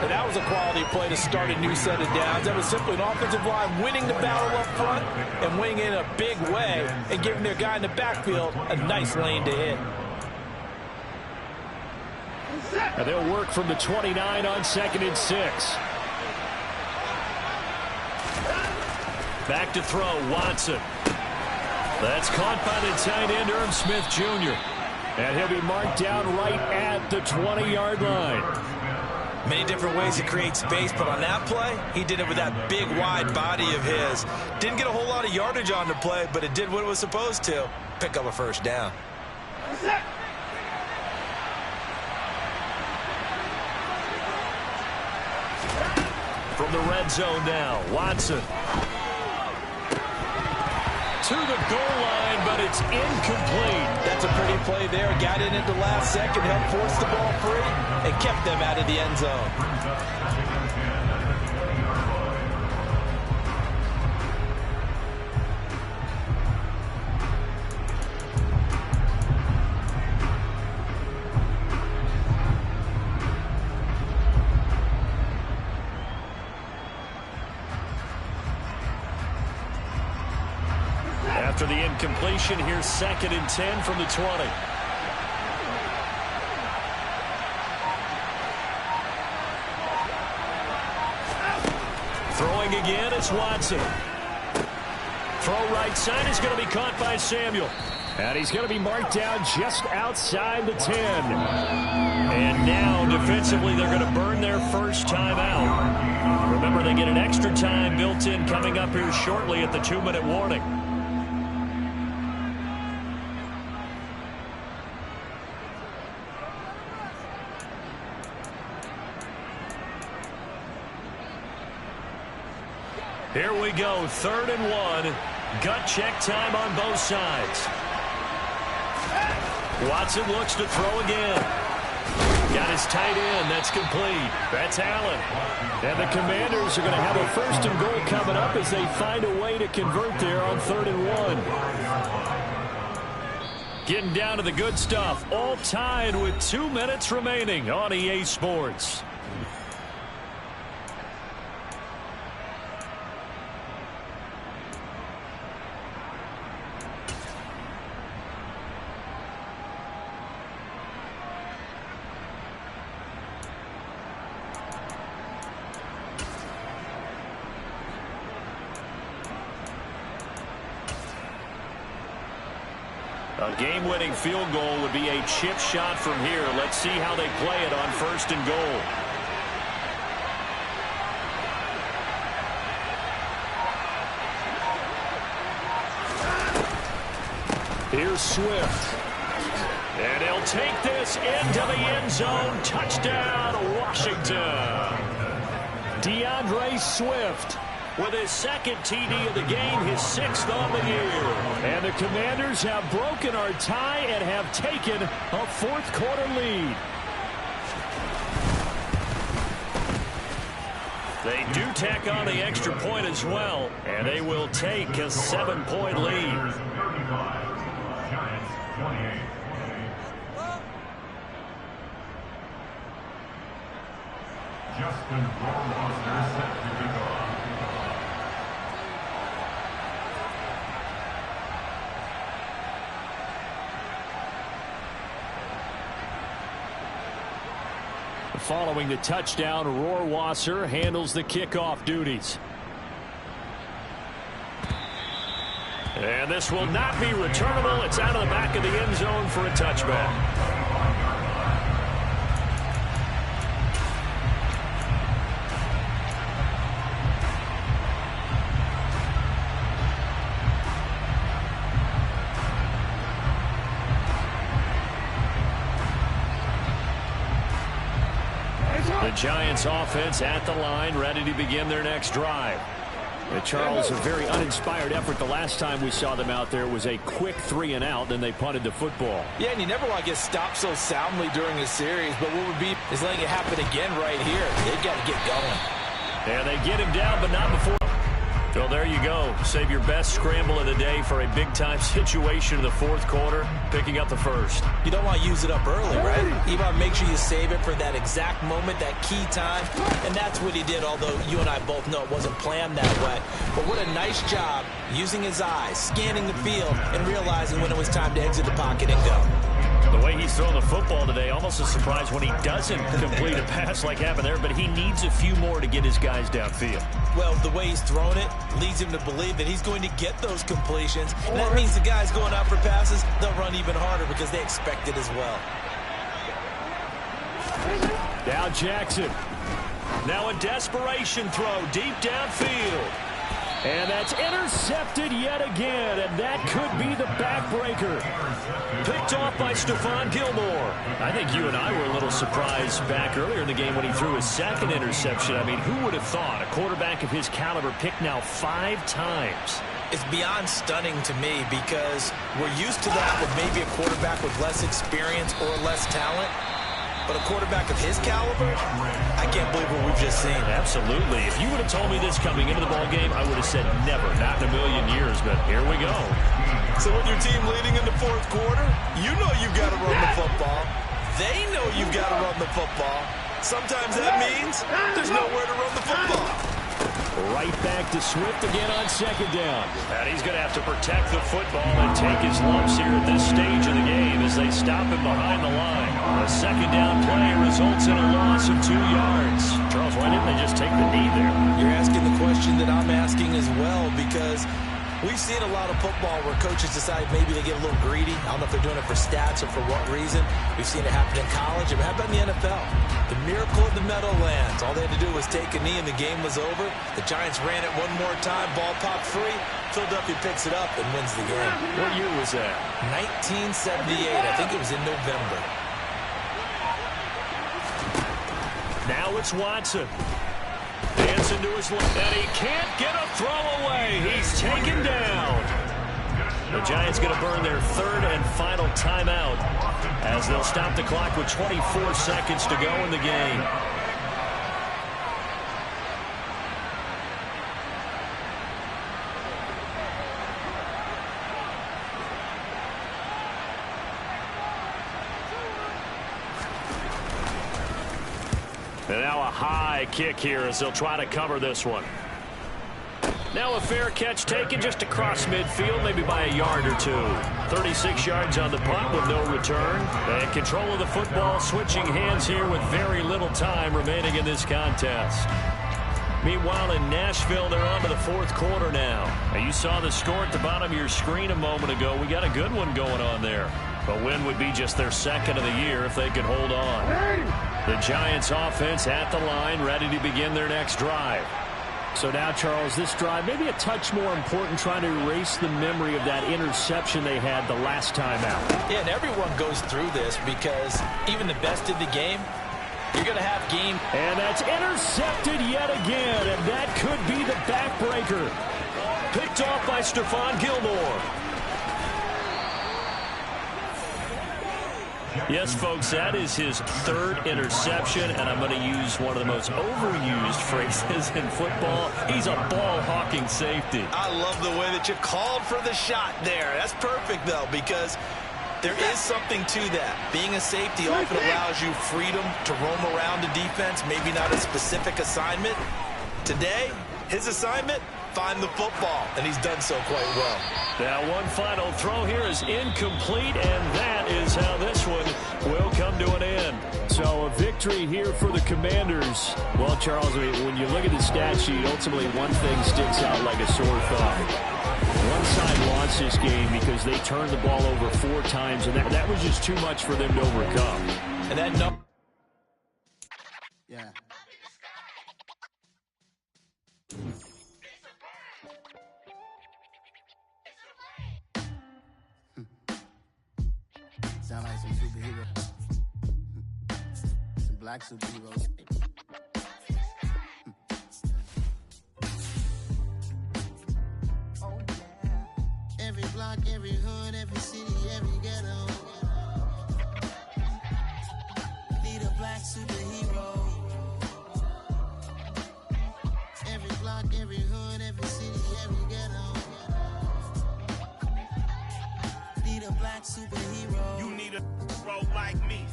And that was a quality play to start a new set of downs. That was simply an offensive line winning the battle up front and winning in a big way and giving their guy in the backfield a nice lane to hit. And they'll work from the 29 on 2nd and 6. Back to throw, Watson. That's caught by the tight end, Irv Smith Jr. And he'll be marked down right at the 20-yard line. Many different ways to create space, but on that play, he did it with that big, wide body of his. Didn't get a whole lot of yardage on the play, but it did what it was supposed to. Pick up a first down. From the red zone now, Watson. To the goal line, but it's incomplete. That's a pretty play there. Got in at the last second, helped force the ball free, and kept them out of the end zone. After the incompletion, here's 2nd and 10 from the 20. Throwing again, it's Watson. Throw right side is going to be caught by Samuel. And he's going to be marked down just outside the 10. And now, defensively, they're going to burn their first time out. Remember, they get an extra time built in coming up here shortly at the 2-minute warning. Here we go, 3rd and 1. Gut check time on both sides. Watson looks to throw again. Got his tight end. That's complete. That's Allen. And the Commanders are going to have a 1st and goal coming up as they find a way to convert there on 3rd and 1. Getting down to the good stuff. All tied with 2 minutes remaining on EA Sports. A game-winning field goal would be a chip shot from here. Let's see how they play it on 1st and goal. Here's Swift. And he'll take this into the end zone. Touchdown, Washington. DeAndre Swift with his 2nd TD of the game, his 6th on the year. And the Commanders have broken our tie and have taken a 4th quarter lead. They do tack on the extra point as well, and they will take a 7-point lead. Giants 28. Justin Rohrwasser set to kick off. Following the touchdown, Rohrwasser handles the kickoff duties. And this will not be returnable. It's out of the back of the end zone for a touchback. The Giants offense at the line, ready to begin their next drive. Charles, a very uninspired effort. The last time we saw them out there was a quick 3-and-out, then they punted the football. Yeah, and you never want to get stopped so soundly during a series, but what would be is letting it happen again right here. They've got to get going. Yeah, they get him down, but not before. Well, there you go. Save your best scramble of the day for a big-time situation in the 4th quarter, picking up the 1st. You don't want to use it up early, right? You want to make sure you save it for that exact moment, that key time, and that's what he did, although you and I both know it wasn't planned that way. But what a nice job using his eyes, scanning the field, and realizing when it was time to exit the pocket and go. The way he's throwing the football today. Almost a surprise when he doesn't complete a pass like happened there, but he needs a few more to get his guys downfield. Well, the way he's thrown it leads him to believe that he's going to get those completions. And that means the guys going out for passes, they'll run even harder because they expect it as well. Now Jackson. Now a desperation throw deep downfield. And that's intercepted yet again, and that could be the backbreaker. Picked off by Stephon Gilmore. I think you and I were a little surprised back earlier in the game when he threw his second interception. I mean, who would have thought a quarterback of his caliber picked now 5 times? It's beyond stunning to me because we're used to that with maybe a quarterback with less experience or less talent. But a quarterback of his caliber, I can't believe what we've just seen. Absolutely. If you would have told me this coming into the ballgame, I would have said never, not in a million years, but here we go. So when your team leading in the fourth quarter, you know you've got to run the football. They know you've got to run the football. Sometimes that means there's nowhere to run the football. Right back to Swift again on second down. And he's going to have to protect the football and take his lumps here at this stage of the game as they stop him behind the line. A second down play results in a loss of 2 yards. Charles, why didn't they just take the knee there? You're asking the question that I'm asking as well because we've seen a lot of football where coaches decide maybe they get a little greedy. I don't know if they're doing it for stats or for what reason. We've seen it happen in college. It happened in the NFL. The miracle of the Meadowlands. All they had to do was take a knee and the game was over. The Giants ran it one more time. Ball popped free. Philadelphia picks it up and wins the game. What year was that? 1978. I think it was in November. Now it's Watson. Dancing to his left, and he can't get a throw away. He's taken down. The Giants going to burn their third and final timeout as they'll stop the clock with 24 seconds to go in the game. And now a high kick here as they'll try to cover this one. Now a fair catch taken just across midfield, maybe by a yard or two. 36 yards on the punt with no return. And control of the football switching hands here with very little time remaining in this contest. Meanwhile, in Nashville, they're on to the fourth quarter now. Now you saw the score at the bottom of your screen a moment ago. We got a good one going on there. A win would be just their second of the year if they could hold on. The Giants offense at the line, ready to begin their next drive. So now, Charles, this drive maybe a touch more important, trying to erase the memory of that interception they had the last time out. Yeah, and everyone goes through this because even the best in the game, you're going to have game. And that's intercepted yet again, and that could be the backbreaker. Picked off by Stephon Gilmore. Yes, folks, that is his third interception, and I'm going to use one of the most overused phrases in football. He's a ball-hawking safety. I love the way that you called for the shot there. That's perfect, though, because there is something to that. Being a safety often allows you freedom to roam around the defense, maybe not a specific assignment. Today, his assignment, find the football, and he's done so quite well. Now one final throw here is incomplete, and that is how this one will come to an end. So a victory here for the Commanders. Well, Charles, I mean, when you look at the stat sheet, ultimately one thing sticks out like a sore thumb. One side lost this game because they turned the ball over 4 times, and that was just too much for them to overcome. And that no. Yeah. Sound like some superheroes. Some black superheroes. Oh, yeah. Every block, every hood, every city, every ghetto. Need a black superhero. Every block, every hood, every city, every ghetto. Need a black superhero. You need a hero like me.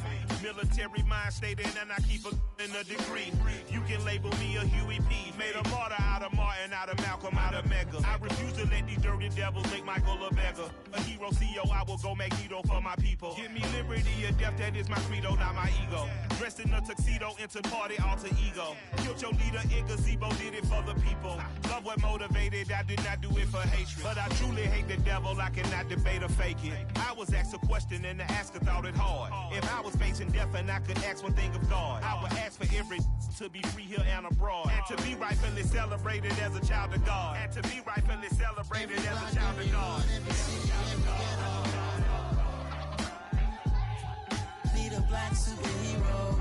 Military mind stated, and I keep in a degree. You can label me a Huey P. Made a martyr out of Martin, out of Malcolm, out of Mega. I refuse to let these dirty devils make Michael a beggar. A hero CEO, I will go Magneto for my people. Give me liberty or death, that is my credo, not my ego. Dressed in a tuxedo, into party, alter ego. Killed your leader in gazebo, did it for the people. Love what motivated, I did not do it for hatred. But I truly hate the devil, I cannot debate or fake it. I was asked a question and the asker thought it hard. If I was facing death and I could ask one thing of God, I would ask for every to be free here and abroad. And to be rightfully celebrated as a child of God. And to be rightfully celebrated as a child of God. Need a black superhero.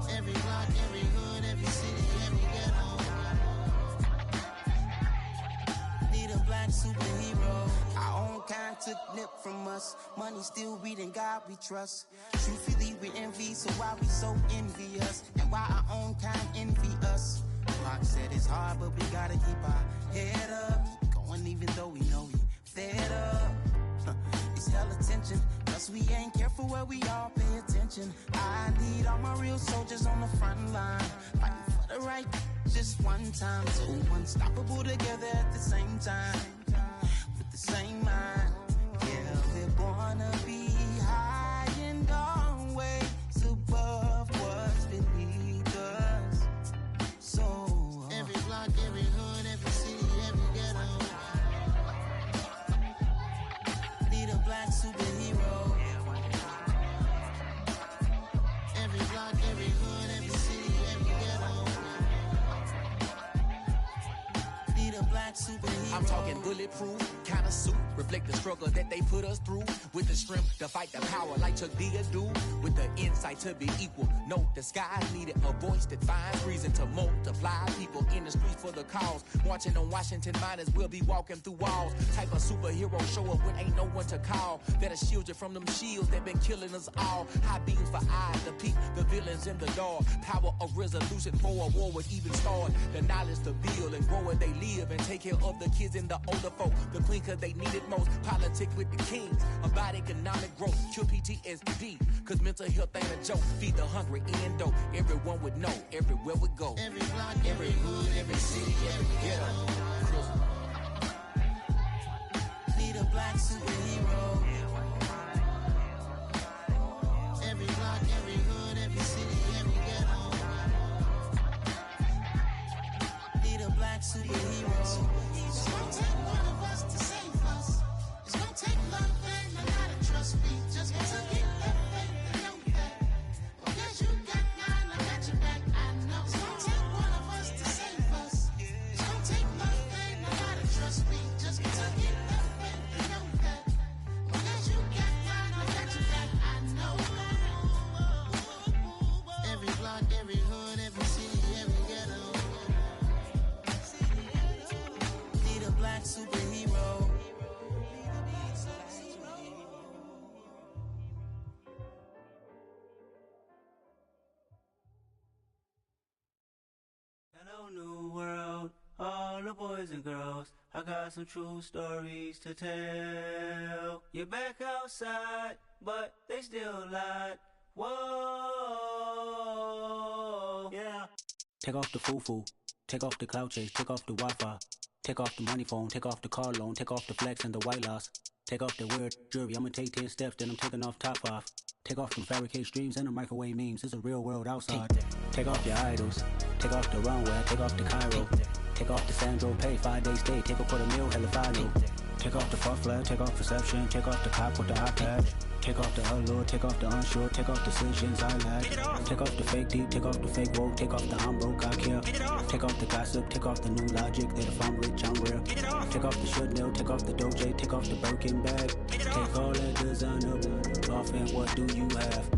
Every block, every hood, every city, every ghetto. Need a black superhero. Our own kind took nip from us. Money still reading God we trust. Truthfully we envy, so why we so envious? And why our own kind envy us? Pac said it's hard, but we gotta keep our head up. Going even though we know we fed up. It's hell attention, cause we ain't careful where we all pay attention. I need all my real soldiers on the front line, fighting for the right just one time. So unstoppable together at the same time, with the same mind. Yeah, we're gonna be high and always above what's beneath us. So every block, every hood, every city, every ghetto. Need a black superhero. Every block, every hood, every city, every ghetto. Need a black superhero. I'm talking bulletproof kind of suit, reflect the struggle that they put us through. With the strength to fight the power like Chuck D do. With the insight to be equal. Note the sky needed a voice that finds reason to multiply. People in the streets for the cause. Marching on Washington miners will be walking through walls. Type of superhero show up when ain't no one to call. That'll shield you from them shields that been killing us all. High beams for eyes to peek the villains in the dark. Power of resolution for a war would even start. The knowledge to build and grow where they live and take care of the kids and the older folk. The queen cause they need it most. Politics with the kings. About economic growth. Cure PTSD. Cause mental health ain't a joke. Feed the hungry and dope. Everyone would know. Everywhere we go. Every block, every hood, every city, every ghetto. Need a black superhero. Every block, every hood, every city, every ghetto. Need a black superhero. It's gonna take one of us to save us. It's gonna take love and a lot of trust. We just gotta get that faith and know that. Because you got mine, I got your back, I know. It's gonna take one of us to save us. It's gonna take love and a lot of trust. We just gotta get that faith and know that. Because you got mine, I got your back, I know. Every block, every hood, every city, every ghetto. Need a black superhero. Hello, new world, all the boys and girls. I got some true stories to tell. You're back outside, but they still lied. Whoa, yeah. Take off the foo-foo, take off the cloud chase, take off the Wi-Fi, take off the money phone, take off the car loan, take off the flex and the white loss. Take off the weird jury, I'ma take 10 steps, then I'm taking off top 5. Take off them fabricated streams and the microwave memes, it's a real world outside. Take off your idols, take off the runway, take off the Cairo. Take off the Sandro Pay, 5-day stay, take a $250,000, hella follow. Take off the fuck flag, take off perception, take off the cop with the iPad. Take off the allure, take off the unsure, take off decisions I lack. Take off the fake deep, take off the fake woke, take off the I'm broke, I care. Take off the gossip, take off the new logic that if I'm rich, I'm real. Take off the Chanel, take off the Doja, take off the Birkin bag. Take all that designer off and what do you have?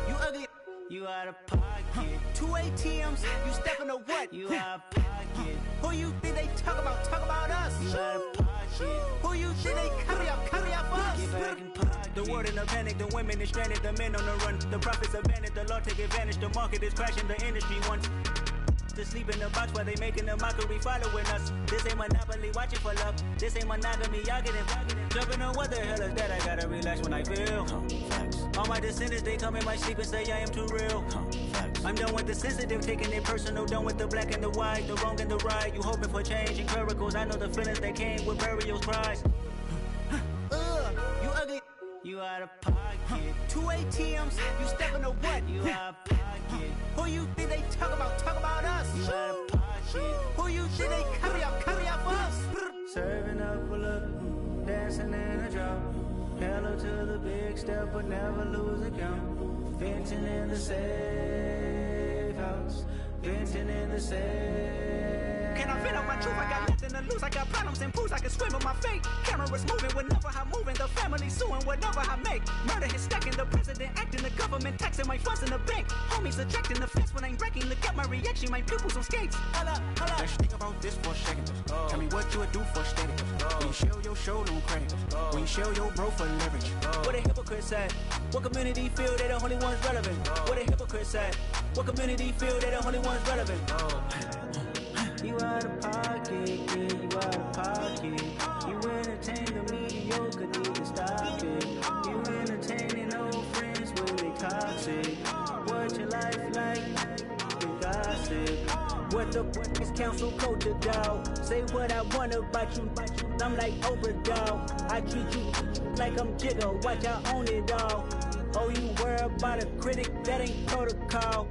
You ugly. You out of pocket. 2 ATMs, you stepping to what? You out of pocket. Who you think they talk about? Talk about us. You out of pocket. Who you think they carry up for us? Get back in pocket. The world in a panic, the women is stranded, the men on the run. The profits abandoned, the law take advantage, the market is crashing, the industry wants. to sleep in the box while they making a mockery following us. This ain't Monopoly, watching for love. This ain't monogamy, y'all getting jumping on what the hell is that? I gotta relax when I feel. All my descendants, they come in my sleep and say I am too real. I'm done with the sensitive, taking it personal. Done with the black and the white, the wrong and the right. You hoping for change and miracles. I know the feelings that came with burial cries. You ugly. You out of pocket. 2 ATMs, you stepping to what? You out of pocket. Who you think they talk about us? You out of pocket. Who you think they carry out for us? Serving up a look, dancing in a drop. Hello to the big step, but never lose a count. Venting in the safe house. Venting in the safe. Can I fit out my truth? I got nothing to lose. I got problems and pools. I can swim with my fate. Cameras moving whenever I'm moving. The family suing whatever I make. Murder is stacking. The president acting. The government taxing my funds in the bank. Homies ejecting the fence when I'm breaking. Look at my reaction. My pupils on skates. Holla. Let's think about this for a second. Tell me what you would do for status. When you show your show, no credit. When you show your bro for leverage. What a hypocrite said. What community feel they the only ones relevant? What a hypocrite said. What community feel they the only ones relevant? You out of pocket, yeah, you out of pocket. You entertain the mediocre, need to stop it. You entertaining old friends when they toxic. What your life like? The gossip. What the fuck is council code to doubt? Say what I want about you. I'm like overdog. I treat you like I'm Jigga. Watch I own it all. Oh, you worry about a critic? That ain't protocol.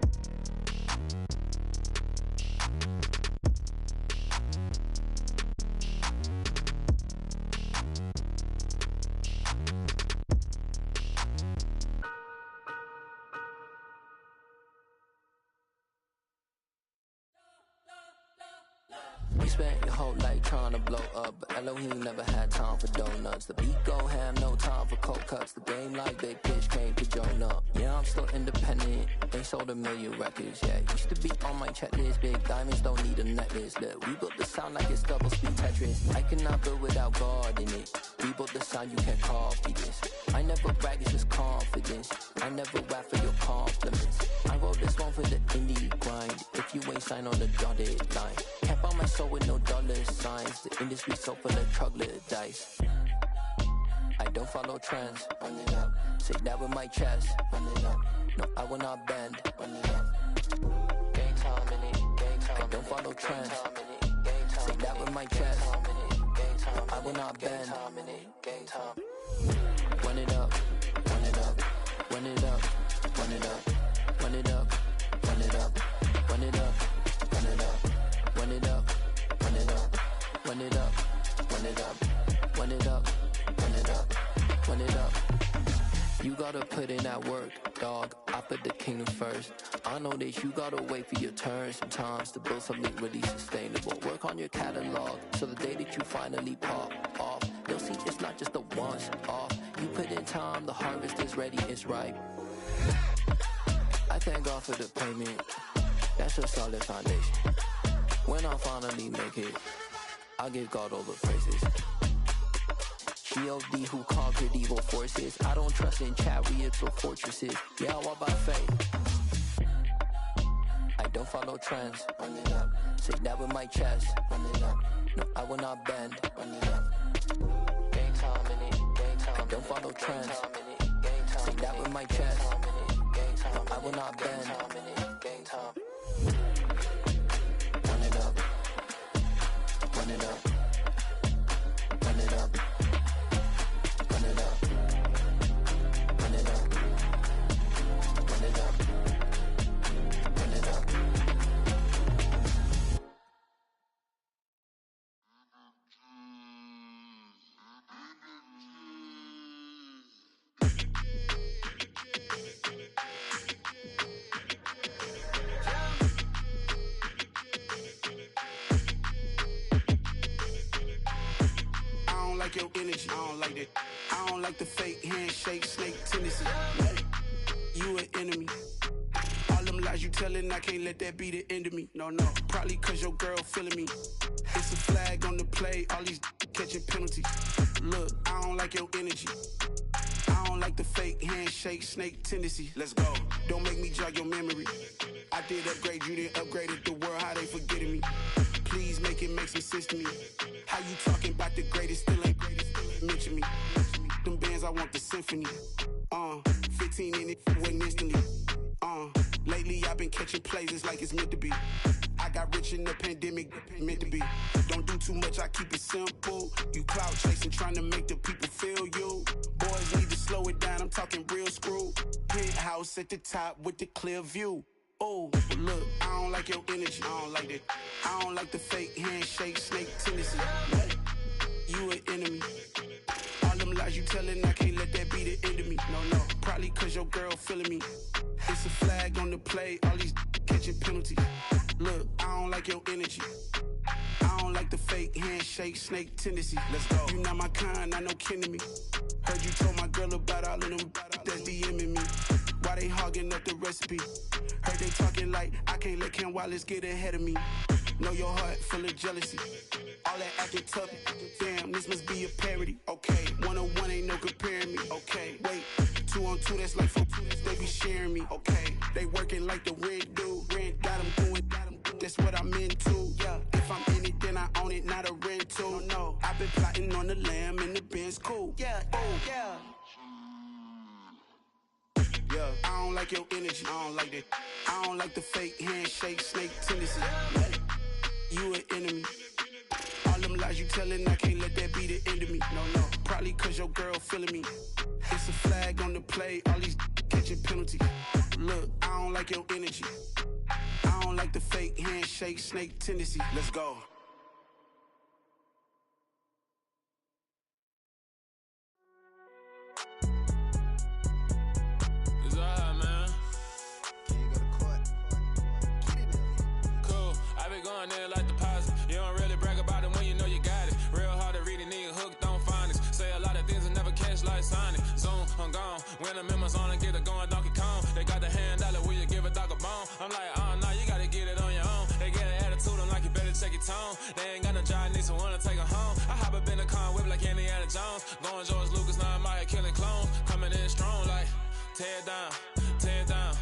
You spent your whole life trying to blow up, but Elohim never had time for donuts. The beat go ham, no time for cold cuts. The game like big pitch came to Jonah. Yeah, I'm still independent, ain't sold a million records yet. Used to be on my checklist, big diamonds don't need a necklace. Look, we built the sound like it's double speed Tetris. I cannot build without God in it. We built the sound, you can't copy this. I never brag, it's just confidence. I never rap for your compliments. I wrote this one for the indie grind. If you ain't signed on the dotted line, can't buy my soul with no dollar signs. The industry so full of troglodytes. I don't follow trends. Run it up. Say that with my chest. Run it up. No, I will not bend. Run it up. Gang time in it. Gang time. I don't follow trends. Say that with my chest. I will not bend. Gang time. Run it up. Run it up. Run it up. Run it up. Run it up. Run it up. Run it up. Run it up. Run it up. Run it up. Run it up. Run it up. Run it up. Run it up. Run it up. You gotta put in that work, dog. I put the kingdom first. I know that you gotta wait for your turn sometimes to build something really sustainable. Work on your catalog so the day that you finally pop off, you'll see it's not just a once off. You put in time, the harvest is ready, it's ripe. I thank God for the payment. That's a solid foundation. When I finally make it, I'll give God all the praises. G.O.D. who conquered evil forces. I don't trust in chariots or fortresses. Yeah, I walk by faith. I don't follow trends. Run it up. Say that with my chest. Run it up. No, I will not bend. Run it up. Gang time in it. Gang time. I don't follow trends. Say that with my chest. No, I will not bend. Gang time. Run it up. Run it up. Run it up. Run it up. Run it up. Run it up. Run it up. I don't like your energy. I don't like that. I don't like the fake handshake, snake tendency. You an enemy. All them lies you telling, I can't let that be the end of me. No, no. Probably cause your girl feeling me. It's a flag on the play, all these catching penalties. Look, I don't like your energy. I don't like the fake handshake, snake tendency. Let's go. Don't make me jog your memory. I did upgrade, you didn't upgrade it. The world, how they forgetting me. Please make it make some sense to me. How you talking about the greatest, still ain't mention me. Them bands, I want the symphony. 15 in it, wasn't instantly. Lately I've been catching plays, it's like it's meant to be. I got rich in the pandemic, meant to be. Don't do too much, I keep it simple. You clout chasing, trying to make the people feel you. Boys need to slow it down, I'm talking real screw. Penthouse at the top with the clear view. Oh, look, I don't like your energy, I don't like that. I don't like the fake handshake, snake tendency. You an enemy. All them lies you telling, I can't let that be the end of me. No, probably cause your girl feeling me. It's a flag on the play, all these catching penalties. Look, I don't like your energy. I don't like the fake handshake, snake tendency. Let's go. You not my kind, I know kin to me. Heard you told my girl about all of them that's DMing me. Why they hogging up the recipe? Heard they talking like I can't let Ken Wallace get ahead of me. Know your heart full of jealousy. All that acting tough, damn, this must be a parody. Okay, 1-on-1 ain't no comparing me. Okay, wait, 2-on-2, that's like 4, they be sharing me. Okay, they working like the rent do. Rent got them doing, that's what I'm into. Yeah, if I'm in it, then I own it, not a rental. No, I've been plotting on the lamb and the Benz cool. Yeah, yeah. Yeah, I don't like your energy, I don't like that. I don't like the fake handshake, snake tendency. You an enemy. All them lies you telling, I can't let that be the end of me. No, probably cause your girl feeling me. It's a flag on the play, all these catching penalties. Look, I don't like your energy. I don't like the fake handshake, snake tendency. Let's go. Going there like deposit. You don't really brag about it when you know you got it. Real hard to read a nigga hooked on finance. Say a lot of things and never catch like Sonic. Zone, I'm gone. When the members on and get it going Donkey Kong. They got the hand dollar, will you give a dog a bone? I'm like, oh no, you gotta get it on your own. They get an attitude, I'm like, you better check your tone. They ain't got no job, need someone to take her home. I hop up in the car, whip like Indiana Jones. Going George Lucas, now I'm out here killing clones. Coming in strong like, tear down, tear down.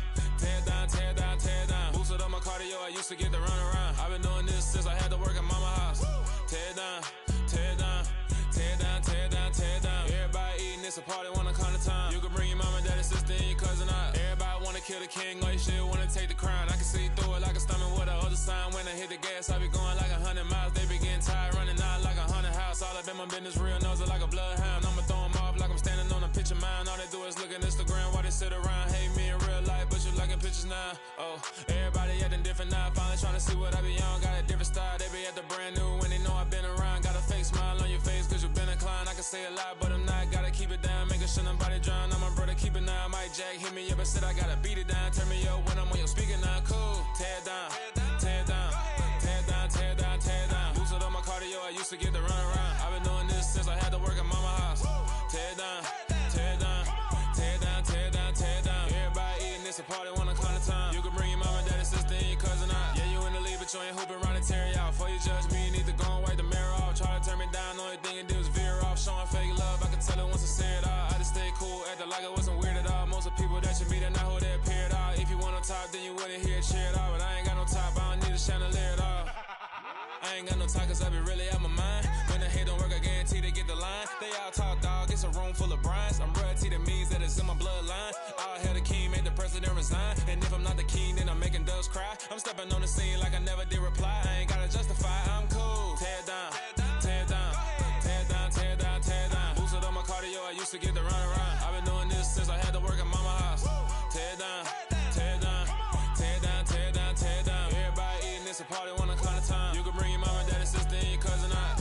Tear down, tear down, tear down. Boosted up my cardio, I used to get to run around. I've been doing this since I had to work at mama house. Tear down, tear down, tear down, tear down, tear down. Everybody eating, it's a party, wanna come to time. You can bring your mama, daddy, sister, and your cousin out. Everybody wanna kill the king, or you shit wanna take the crown. I can see through it like a stomach with a other sign. When I hit the gas, I be going like 100 miles. They be getting tired, running out like 100 house. All up in my business, real nose like a bloodhound. I'ma throw them off like I'm standing on a picture mound. All they do is look at Instagram while they sit around. Hate me in real life, but you liking pictures now. Oh, everybody acting different now. Finally trying to see what I be on. Got a different style, they be at the brand new when they know I've been around. Got a fake smile on your face cause you been inclined. I can say a lot, but I'm not. Gotta keep it down, making sure nobody drown. I'm my brother, keep it now. Mike Jack hit me up and said I gotta beat it down. Turn me up when I'm on your speaker now. Cool, tear down, tear down, tear down, tear down, tear down. Boosted up my cardio, I used to get to run around. I've been doing this since I had to work at mama house. Tear down, tear down, tear down, tear down, tear down. Everybody eating, it's a party, wanna come to time. You can bring your mama, daddy, sister, and your cousin out. Yeah, you in the league, but you ain't hooping around and tear out. Before you judge me, you need to go and wipe the mirror off. Try to turn me down, only thing you do is veer off. Showing fake love, I can tell it once I say it all. I just stay cool, acting like it wasn't weird at all. Most of the people that you meet are not who they appear at all. If you want on top, then you wouldn't hear it cheer at all. But I ain't got no top, I don't need a chandelier at all. I ain't got no talk cause I be really out my mind. When the hate don't work, I guarantee they get the line. They all talk dog, it's a room full of brines. I'm royalty, that means that it's in my bloodline. All hail the king, made the president resign. And if I'm not the king, then I'm making doves cry. I'm stepping on the scene like I never did reply. I ain't gotta justify, I'm cool. Tear down, tear down, tear down, tear down, tear down. Boosted up my cardio, I used to get to run around. I've been doing this since I had to work at mama house. Tear down, tear down, tear down, tear down, tear down. Everybody eating, it's a party, wanna come to time. You can bring your mama, daddy, sister, and your cousin out.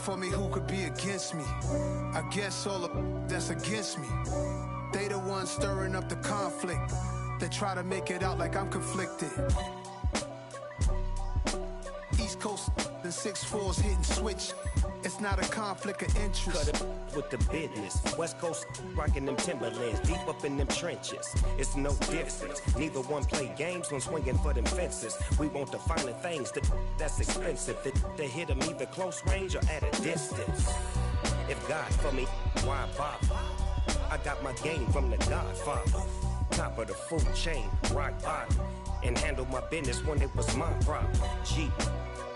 for me, who could be against me? I guess all of that's against me. They the ones stirring up the conflict. They try to make it out like I'm conflicted. East Coast and 6'4's hitting switch. It's not a conflict of interest. Cut it with the business. West Coast rocking them Timberlands, deep up in them trenches. It's no difference. Neither one play games when swinging for them fences. We want the finer things that's expensive. They hit them either close range or at a distance. If God for me, why bother? I got my game from the Godfather. Top of the food chain, rock bottom. And handle my business when it was my problem. Jeep.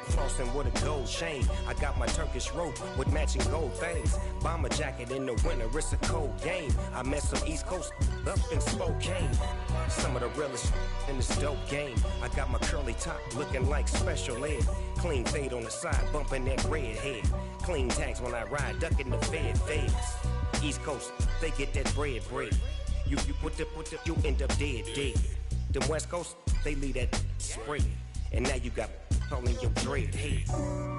Flossing with a gold chain. I got my Turkish rope with matching gold things. Bomber jacket in the winter, it's a cold game. I met some East Coast up in Spokane. Some of the realest in this dope game. I got my curly top looking like special ed. Clean fade on the side, bumping that red head. Clean tags when I ride, ducking the feds. East Coast, they get that bread. You put the, you end up dead. Them West Coast, they leave that spread. And now you got calling your dread head.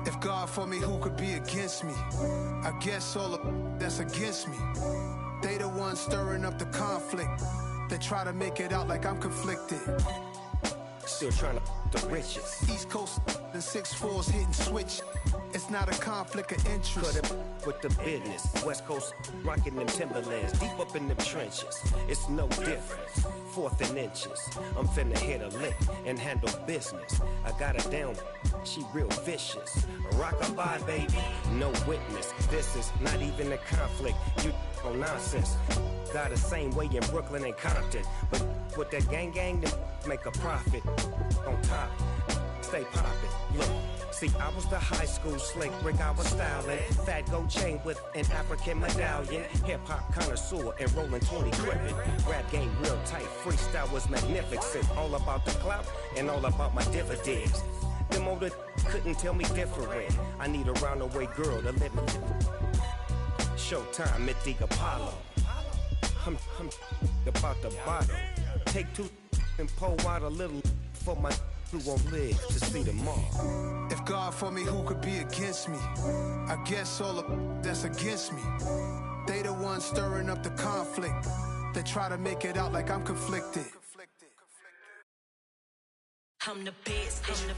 If God for me, who could be against me? I guess all of that's against me. They the ones stirring up the conflict. They try to make it out like I'm conflicted. Still trying to the riches. East Coast and 6'4's hitting switch. It's not a conflict of interest. Cut it with the business. West Coast rocking them Timberlands, deep up in them trenches. It's no difference. 4th and inches. I'm finna hit a lick and handle business. I got her down, she real vicious. Rock-a-bye, baby, no witness. This is not even a conflict. You on nonsense. Got the same way in Brooklyn and Compton. But with that gang, then make a profit. On top, stay poppin'. Look. See, I was the high school slick Rick, I was styling. Fat gold chain with an African medallion. Hip-hop connoisseur and rolling 20 gripping. Rap game real tight, freestyle was magnificent. All about the clout and all about my dividends. Them older couldn't tell me different. I need a roundaway girl to live in. Showtime at the Apollo. I'm about the bottle. Take 2 and pour out a little for my who won't live to see tomorrow. If God for me, who could be against me? I guess all of that's against me. They the ones stirring up the conflict. They try to make it out like I'm conflicted. I'm the best, and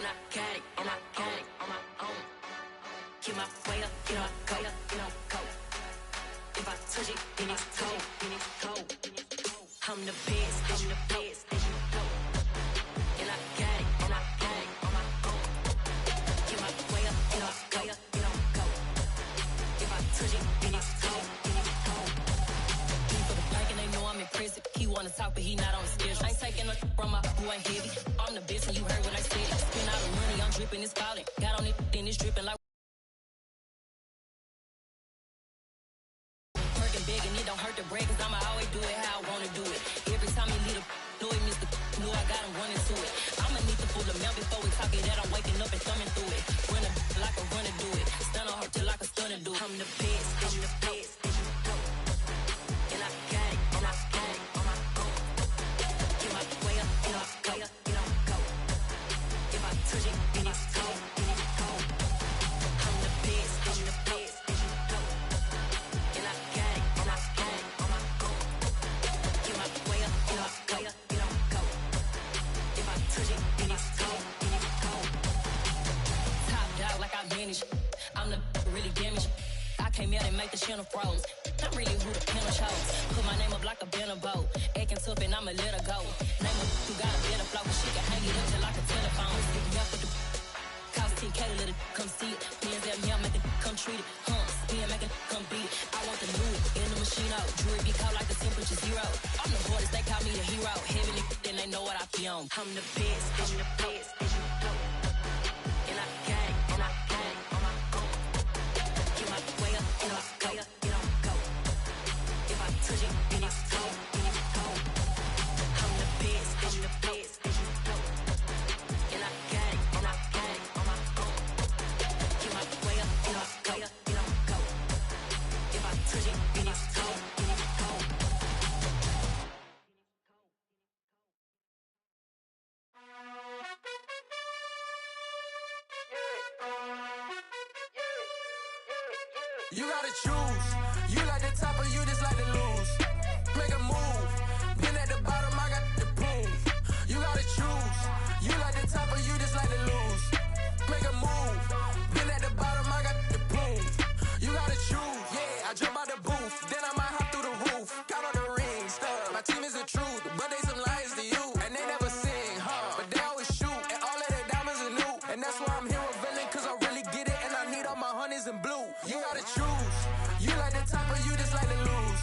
I got it, on my own. Get my way up, get on go. If I touch it, then it's cold. I'm the best, and I got it, on my own. Get my way up, get on go. If I touch it, then it's cold. He for the blank and they know I'm in prison. He wanna talk, but he not on the schedule. I ain't taking no from my who ain't heavy. I'm the best, and you heard what I said. Spend all the money, I'm dripping, it's falling. Got on it, then it's dripping like. Working big and it don't hurt the break, cause I'ma always do it how I wanna do it. Every time he lead a know he missed the knew I got him running to it. I'ma need to pull the mail before we talk it that I'm waking up and thumbing through it. Run a like a runner do it. Stun on her till like a stunner do it. I'm the best, and I got it, on my own. Get my way up, get on go. If I touch it, then it's cold. I'm the best, and I got it, on my own. Get my way up, get on go. If I touch it, then it's cold. Top dog like I manage. I'm the really damaged. I came out and make the channel froze. I'm really who the panel chose. Put my name up like a banner boat. Acting tough and I'ma let her go. Name her who got a better flow, but she can hang it up just like a telephone. Stick me up with the cost 10K to let it come see it. Me and them here make it come treat it. Spin make it come beat it. I want the new in the machine out. Jewelry be cold like the temperature 0. I'm the hardest, they call me the hero. Heavenly, then they know what I be on. I'm the best, and I got it, on my own. Get my way up, get on go. If I touch it, then it's cold. I'm the best, and I got it, on my own. Get my way up, get on go. If I touch it, then it's cold. You gotta choose. You like the top or you just like to lose. Make a move. Been at the bottom, I got the proof. You gotta choose. You like the top or you just like to lose. Make a move. Been at the bottom, I got the proof. You gotta choose. Yeah, I jump out the booth. Then I might hop through the roof. Count on the rings. My team is the truth, but they some liars to you. And they never sing, but they always shoot. And all of their diamonds are new. And that's why I'm here villain, cause I really get it. And I need all my honeys in blue. You gotta choose. You like the top or you just like to lose.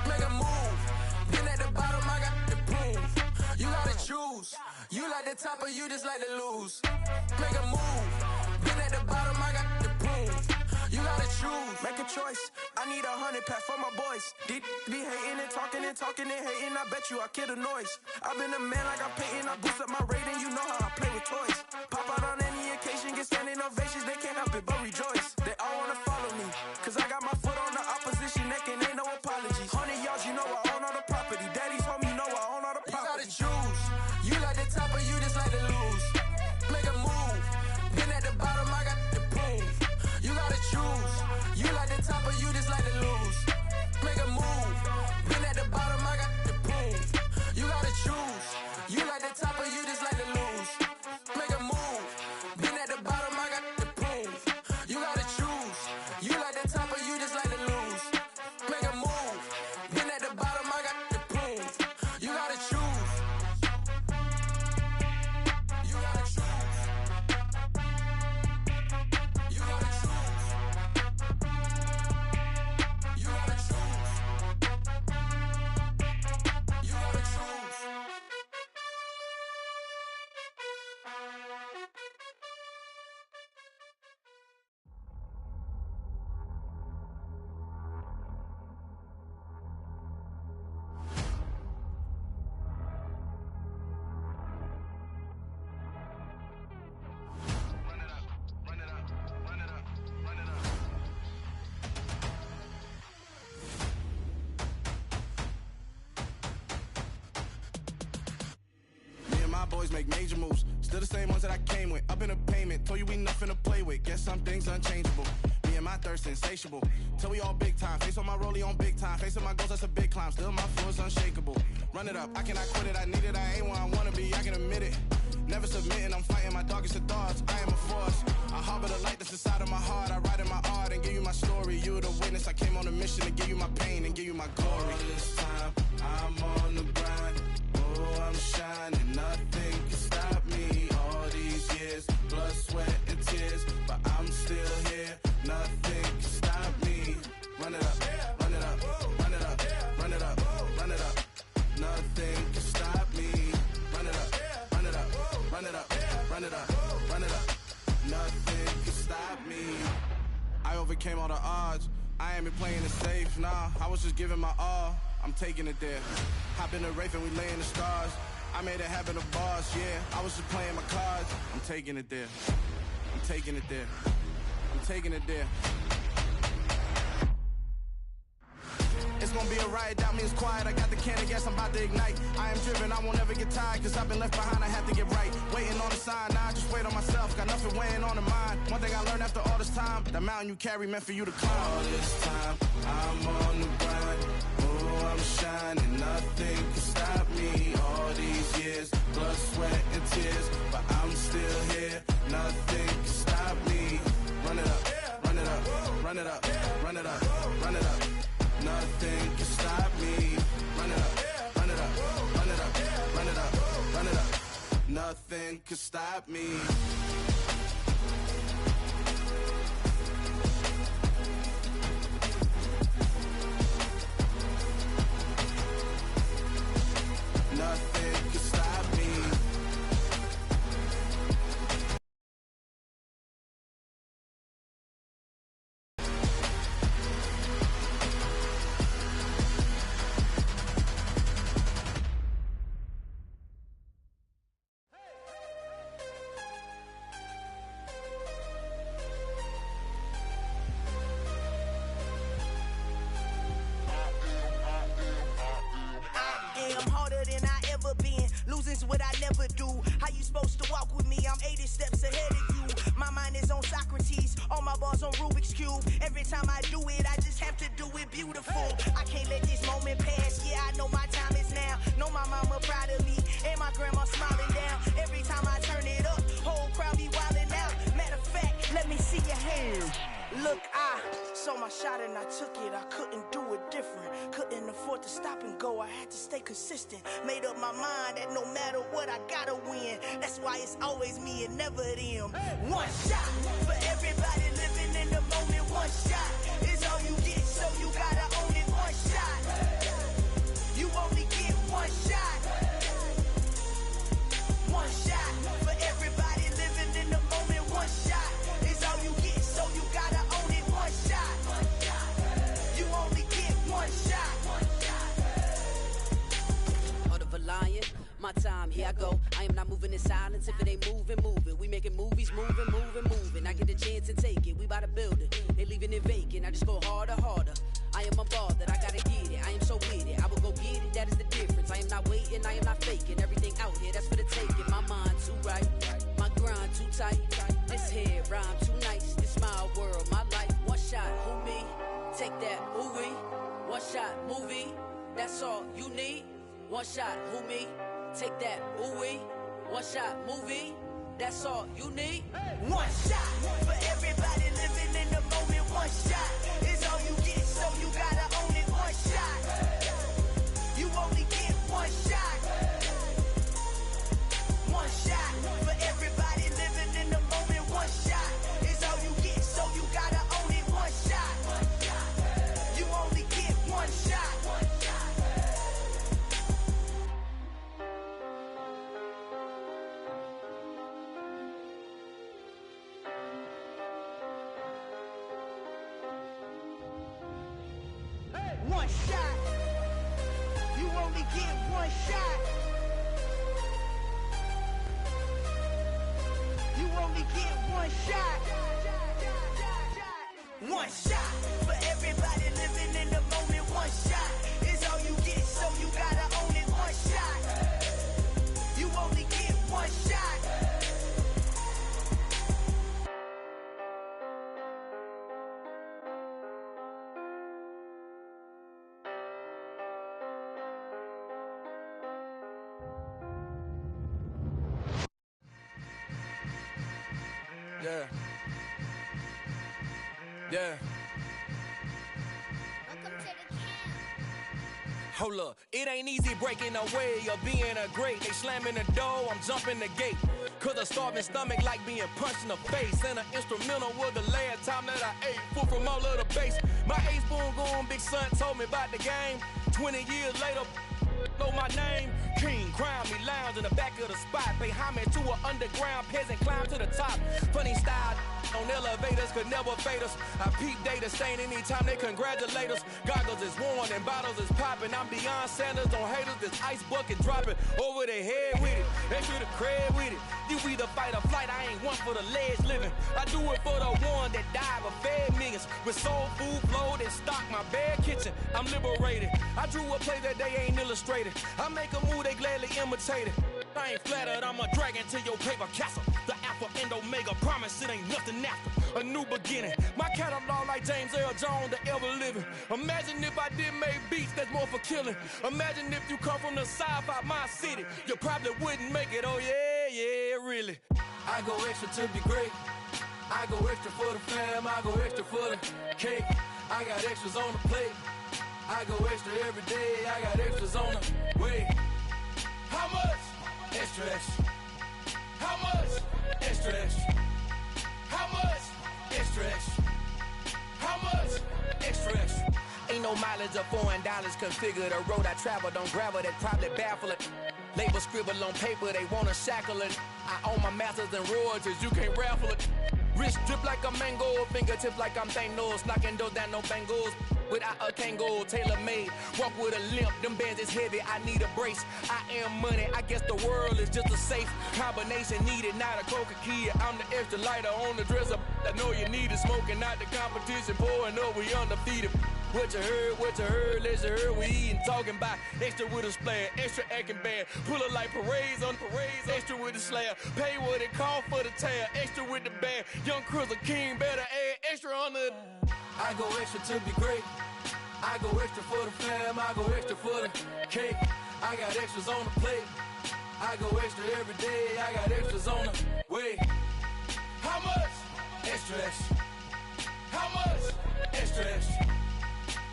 Make a move. Been at the bottom, I got the proof. You gotta choose. You like the top or you just like to lose. Make a move. Been at the bottom, I got the proof. You gotta choose. Make a choice. I need 100 pack for my boys. Be hating and talking and hating. I bet you I kill the noise. I've been a man like I'm Peyton. I boost up my rating. You know how I play with toys. Pop out on any occasion, get standing ovations. They can't help it but rejoice. They all wanna follow me, cause I got my foot on the opposition neck and ain't no apologies. 100 yards, you know I own all the property. Daddy's home, you know I own all the property. You gotta choose. You like the top or you just like to lose. Make a move. Been at the bottom, I got the proof. You gotta choose. You like the top or you just like to lose. Make a move. Been at the bottom, I got the proof. You gotta choose. You like the top or you just like to lose. Make a move. Been at the bottom, I got the proof. You gotta choose. You like the top or you just like to lose. Make a move. Been at the bottom, I got the proof. You gotta choose. You gotta choose. You gotta choose. You gotta choose. You gotta choose. Boys make major moves, still the same ones that I came with. Up in a payment, told you we nothing to play with. Guess some things unchangeable. Me and my thirst insatiable. Till we all big time. Face on my rollie on big time. Facing my goals, that's a big climb. Still my flow is unshakable. Run it up, I cannot quit it. I need it, I ain't where I wanna be. I can admit it. Never submitting, I'm fighting my darkest of thoughts. I am a force. I harbor the light that's inside of my heart. I write in my art and give you my story. You the witness. I came on a mission to give you my pain and give you my glory. All this time, I'm on the grind. Oh, I'm shining. Nothing can stop me. All these years, blood, sweat, and tears. But I'm still here. Nothing can stop me. Run it up, run it up, run it up, run it up, run it up. Nothing can stop me. Run it up, run it up, run it up, run it up, run it up. Nothing can stop me. I overcame all the odds. I ain't been playing it safe, nah. I was just giving my all. I'm taking it there. Hop in the Wraith and we lay in the stars. I made it happen to boss, yeah. I was just playing my cards. I'm taking it there. I'm taking it there. I'm taking it there. It's gonna be a riot, doubt me it's quiet. I got the can of gas, I'm about to ignite. I am driven, I won't ever get tired, cause I've been left behind, I have to get right. Waiting on the sign, now I just wait on myself. Got nothing weighing on the mind. One thing I learned after all this time, that mountain you carry meant for you to climb. All this time, I'm on the grind. Oh, I'm shining, nothing can stop me. All these years, blood, sweat, and tears. But I'm still here, nothing can stop me. Run it up, run it up, run it up, run it up, run it up. Nothing can stop me. Run it up, run it up, run it up, run it up, run it up. Nothing can stop me. Nothing can stop me. Losing's what I never do. How you supposed to walk with me? I'm 80 steps ahead of you. My mind is on Socrates. All my balls on Rubik's Cube. Every time I do it beautiful. I can't let this moment pass. Yeah, I know my time is now. Know my mama proud of me, and my grandma smiling down. Every time I turn it up, whole crowd be wildin' out. Matter of fact, let me see your hands. Look, I saw my shot and I took it. I couldn't do it different. Couldn't afford to stop and go. I had to stay consistent. Made up my mind that no matter what, I gotta win. That's why it's always me and never them. One shot for everybody living in the moment. One shot is all you get, so you gotta own it. One shot. You only get one shot. One shot for everybody living in the moment. One shot is all you get, so you gotta own it. One shot. You only get one shot. Heart of a lion, my time, here I go. I am not moving in silence. If it ain't moving, moving. We making movies, moving. I get a chance to take it. We bout to build it. They leaving it vacant. I just go harder. I am a ball that I gotta get it. I am so with it. I will go get it. That is the difference. I am not waiting. I am not faking. Everything out here, that's for the taking. My mind too right. My grind too tight. This head rhyme too nice. This my world, my life. One shot, who me? Take that, who we? One shot, movie. That's all you need. One shot, who me? Take that, who we? One shot, movie. That's all you need. One shot for everybody living in the moment. One shot is all you get, so you gotta own it. One shot. You only get one shot. One shot for everybody living in the moment. One shot is all you get, so you gotta own it. One shot. You only get one shot. One shot. You only get one shot. You only get one shot. One shot for everybody living in the moment. One shot is all you get, so you gotta own it. One shot. You only get one shot. Yeah. Hold up, it ain't easy breaking away or being a great. They slamming the door, I'm jumping the gate. Cause a starving stomach like being punched in the face. And an instrumental was the last time that I ate. Food from all of the bass. My ace spoon going, big son told me about the game. 20 years later, know my name. King, crown me, lounge in the back of the spot. Pay homage to an underground peasant, climb to the top. Funny style on elevators could never fade us. I peep data stain anytime they congratulate us. Goggles is worn and bottles is popping. I'm Deion Sanders on haters, this ice bucket dropping over their head with it. They should have cred with it. You either fight or flight, I ain't one for the ledge living. I do it for the one that died but fed millions. With soul food flowed and stocked my bad kitchen. I'm liberated. I drew a play that they ain't illustrated. I make a move, they gladly imitate it. I ain't flattered, I'm a dragon to your paper castle. The Alpha and Omega, promise it ain't nothing after. A new beginning. My catalog like James Earl Jones, the ever living. Imagine if I did make beats that's more for killing. Imagine if you come from the sci-fi my city. You probably wouldn't make it, oh yeah, really. I go extra to be great. I go extra for the fam, I go extra for the cake. I got extras on the plate. I go extra every day, I got extras on the way. How much? Extra, extra. How much? Extra, extra. How much? Extra, extra. How much? Extra, extra. Ain't no mileage of $4 configure the road I travel. Don't gravel, that probably baffle it. Label scribble on paper, they wanna shackle it. I own my masters and royalties, you can't raffle it. Wrist drip like a mango, fingertips like I'm Thanos. Knocking doors down, no bangles. Without a Kango, tailor-made. Walk with a limp, them bands is heavy, I need a brace. I am money, I guess the world is just a safe combination needed, not a coca key. I'm the extra lighter on the dresser. I know you need it, smoking out the competition, pouring up, we undefeated. What you heard, let's hear we eatin', talking about extra with a splash, extra acting bad, pull it like parades on parades, extra with the slab, pay what it cost for the tab, extra with the bag, young Chris a king, better add extra on the. I go extra to be great, I go extra for the fam, I go extra for the cake. I got extras on the plate. I go extra every day, I got extras on the way. How much? Extra, extra. How much? Extra, extra.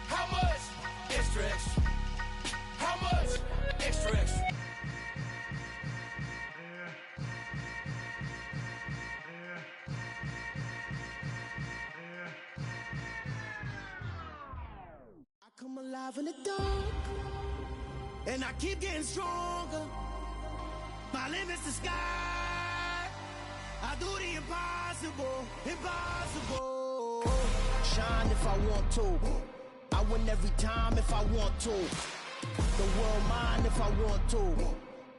How much? Extra, extra. How much? Extra, extra. I come alive in the dark, and I keep getting stronger. My limit's the sky. I do the impossible, impossible. Shine if I want to. I win every time if I want to. The world mine if I want to.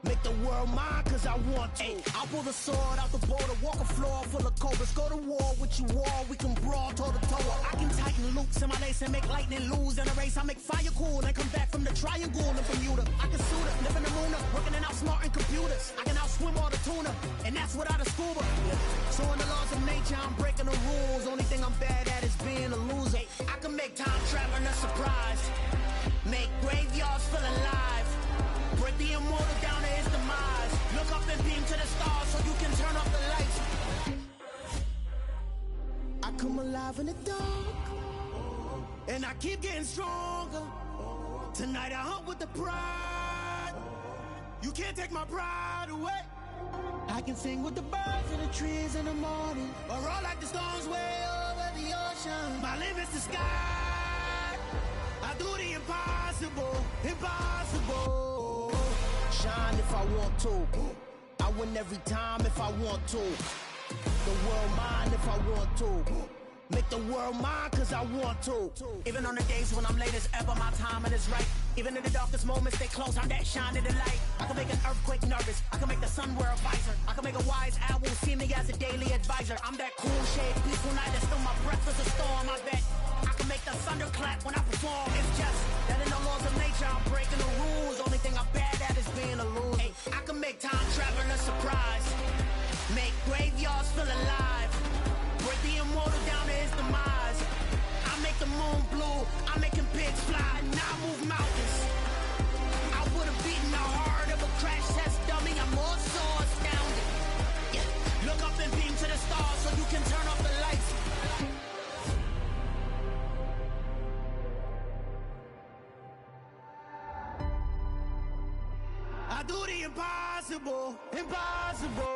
Make the world mine cause I want to. I'll pull the sword out the border, walk a floor full of cobras. Go to war with you all, we can brawl toe to toe. I can tighten loops in my lace and make lightning lose in a race. I make fire cool and come back from the triangle in Bermuda. I can suit it, live in the moon, working and outsmarting computers. I can outswim all the tuna, and that's without a scuba. So in the laws of nature, I'm breaking the rules. Only thing I'm bad at is being a loser. I can make time traveling a surprise. Make graveyards feel alive. Break the immortal down to his demise. Look up and beam to the stars so you can turn off the lights. I come alive in the dark, and I keep getting stronger. Tonight I hunt with the pride. You can't take my pride away. I can sing with the birds and the trees in the morning, or roll like the storms way over the ocean. My limit's the sky. I do the impossible, impossible. Shine if I want to. I win every time if I want to. The world mine if I want to. Make the world mine cause I want to. Even on the days when I'm late as ever, my timing is right. Even in the darkest moments, stay close, I'm that shining the light. I can make an earthquake nervous, I can make the sun wear a visor. I can make a wise owl see me as a daily advisor. I'm that cool shade, peaceful night, that's still my breath is a storm, I bet. I can make the thunder clap when I perform. It's just that in the laws of nature, I'm breaking the rules. Only thing I'm bad at is being a loser. Hey, I can make time traveling a surprise. Make graveyards feel alive. Break the immortal down to his demise. I make the moon blue. I'm making pigs fly. Now I move mountains. I would have beaten the heart of a crash test dummy. I'm more so astounded. Yeah. Look up and beam to the stars so you can turn off the lights. I do the impossible, impossible.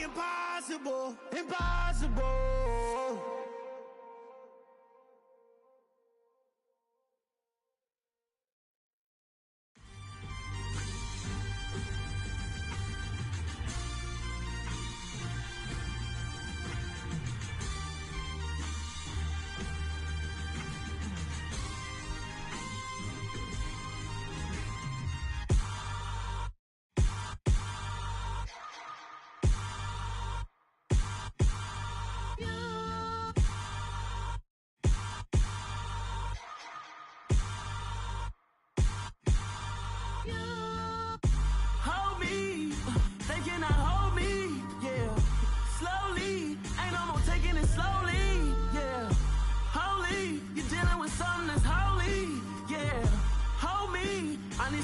Impossible, impossible.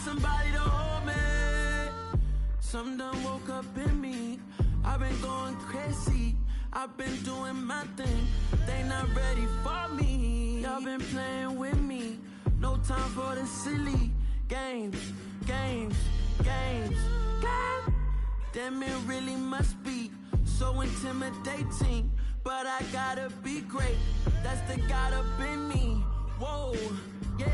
Somebody to hold me. Some done woke up in me. I've been going crazy. I've been doing my thing. They not ready for me. Y'all been playing with me. No time for the silly games, games, games, games. Damn, it really must be so intimidating. But I gotta be great. That's the God up in me. Whoa, yeah.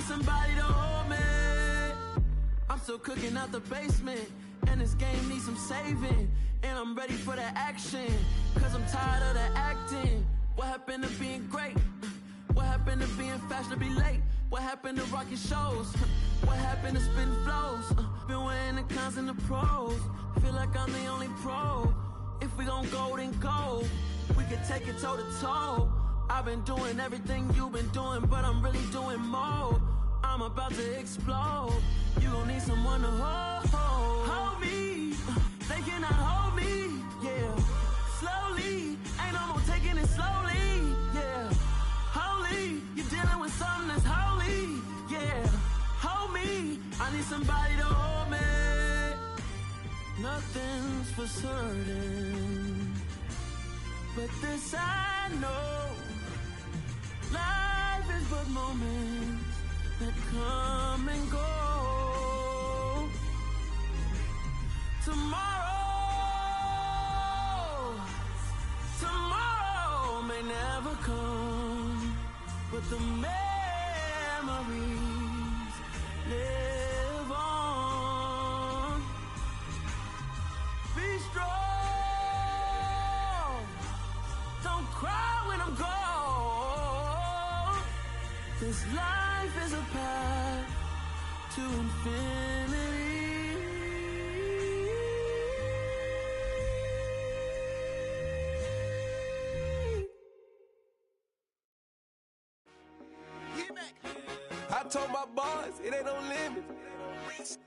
need somebody to hold me. I'm still cooking out the basement, and this game needs some saving. And I'm ready for the action, cause I'm tired of the acting. What happened to being great? What happened to being fashionably late? What happened to rocking shows? What happened to spitting flows? Been weighing the cons and the pros. Feel like I'm the only pro. If we gon' go, then go. We can take it toe to toe. I've been doing everything you've been doing, but I'm really doing more. I'm about to explode. You gon' need someone to hold me. They cannot hold me, yeah. Slowly, ain't no more taking it slowly, yeah. Holy, you're dealing with something that's holy, yeah. Hold me, I need somebody to hold me. Nothing's for certain, but this I know. Life is but moments that come and go. Tomorrow may never come, but the memories live on. Be strong, don't cry when I'm gone. This life is a path to infinity. I told my boys it ain't no limits.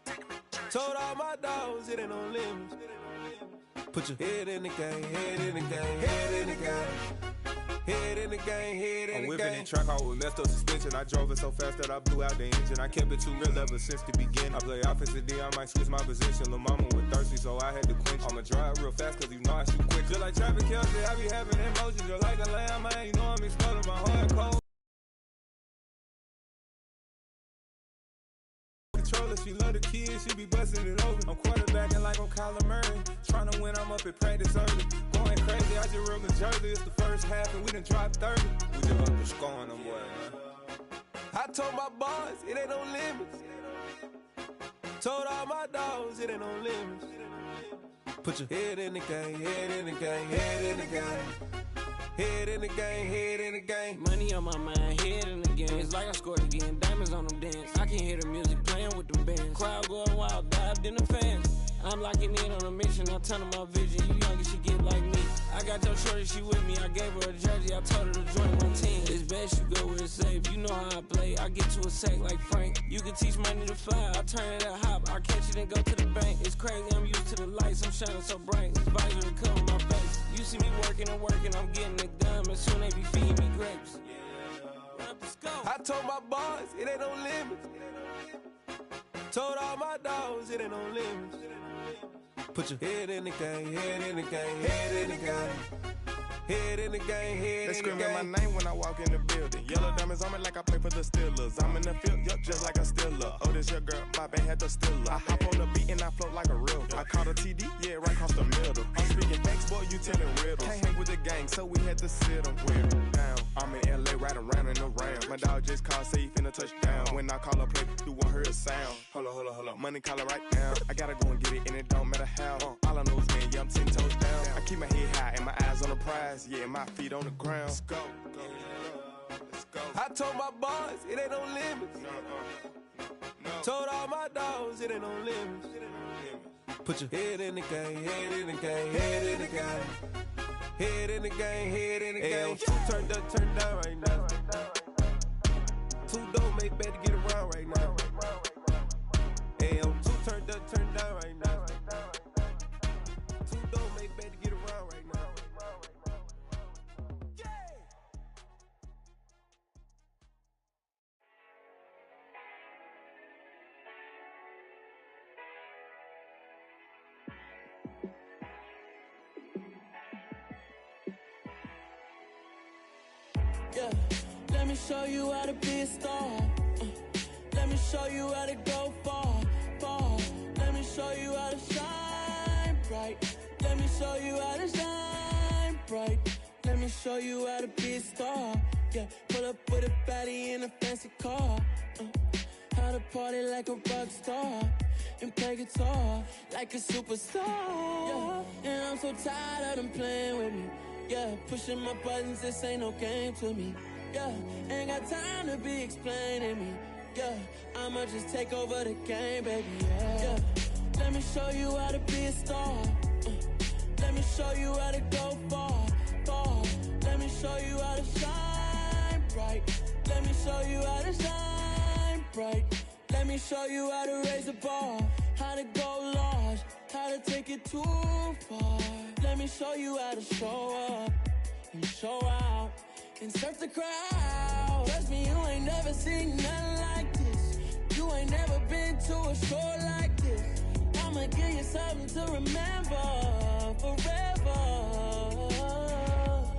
Told all my dogs it ain't no limits. Put your head in the game, head in the game, head in the game. Head in the game, head in the game. I'm whipping in track hall with messed up suspension. I drove it so fast that I blew out the engine. I kept it too real ever since the beginning. I play offensive D, I might switch my position. Lil' mama was thirsty, so I had to quench. I'ma drive real fast, cause you know I shoot quick. Just like Travis Kelce, I be having emotions. Just like a lamb, man, you know I'm exploding my heart cold. She love the kids, she be busting it over. I'm quarterbacking like I'm Kyler Murray. Trying to win, I'm up at practice early. Going crazy, I just rode the jersey. It's the first half and we done dropped 30. We just up to scoring them, boy, man. I told my boys it ain't no limits. Told all my dogs it ain't no limits. Put your head in the game, head in the game, head in the game. Head in the game, head in the game. Money on my mind, head in the game. It's like I scored again, diamonds on them dance. I can hear the music playing with them bands. Crowd going wild, dived in the fans. I'm locking in on a mission, I'm turning my vision. You young and she get like me. I got your shorty, she with me. I gave her a jersey, I told her to join my team. It's best you go where it's safe. You know how I play, I get to a sack like Frank. You can teach money to fly, I turn it at hop. I catch it and go to the bank. It's crazy, I'm used to the lights, I'm shining so bright. This visor will cover my face. You see me working and working, I'm getting it done. And soon they be feeding me grapes. I told my boys it ain't no limits. Told all my dogs it ain't no limits. Put your head in the game, head in the game, head in the game. Head in the game, head in the game. They screaming my name when I walk in the building. Yellow diamonds on me like I play for the Steelers. I'm in the field, yup, just like a Steeler. Oh, this your girl, my band had the Steeler. I hop on the beat and I float like a river. I caught a TD, yeah, right across the middle. I'm speaking facts, boy, you telling riddles. Can't hang with the gang, so we had to sit them down. I'm in LA, right around in the round. My dog just called, say he finna touchdown. When I call a play, you won't hear a sound. Hold up, money call it right now. I gotta go and get it, and it don't matter how. All I know is, man, yeah, I'm 10 toes down. I keep my head high and my eyes on the prize. Yeah, my feet on the ground. Let's go. I told my boys it ain't no limits. Told all my dogs it ain't no limits. Put your head in the game, head in the game, head in the game. Head in the game, head in the game. Two turned up, turned down right now. Two dope make better get around right now. Hey, I'm two turned up, turned down right now. Two dope make better get around right now. Yeah, let me show you how to be a star. Let me show you how to go far, far. Let me show you how to shine bright. Let me show you how to shine bright. Let me show you how to be a star. Yeah, pull up with a baddie in a fancy car. how to party like a rock star and play guitar like a superstar. Yeah, and I'm so tired of them playing with me. Yeah, pushing my buttons, this ain't no game to me. Yeah, ain't got time to be explaining me. Yeah, I'ma just take over the game, baby. Yeah, let me show you how to be a star. Let me show you how to go far, far. Let me show you how to shine bright. Let me show you how to shine bright. Let me show you how to raise the bar, how to go large, how to take it too far. Let me show you how to show up and show out and surf the crowd. Trust me, you ain't never seen nothing like this. You ain't never been to a show like this. I'ma give you something to remember forever.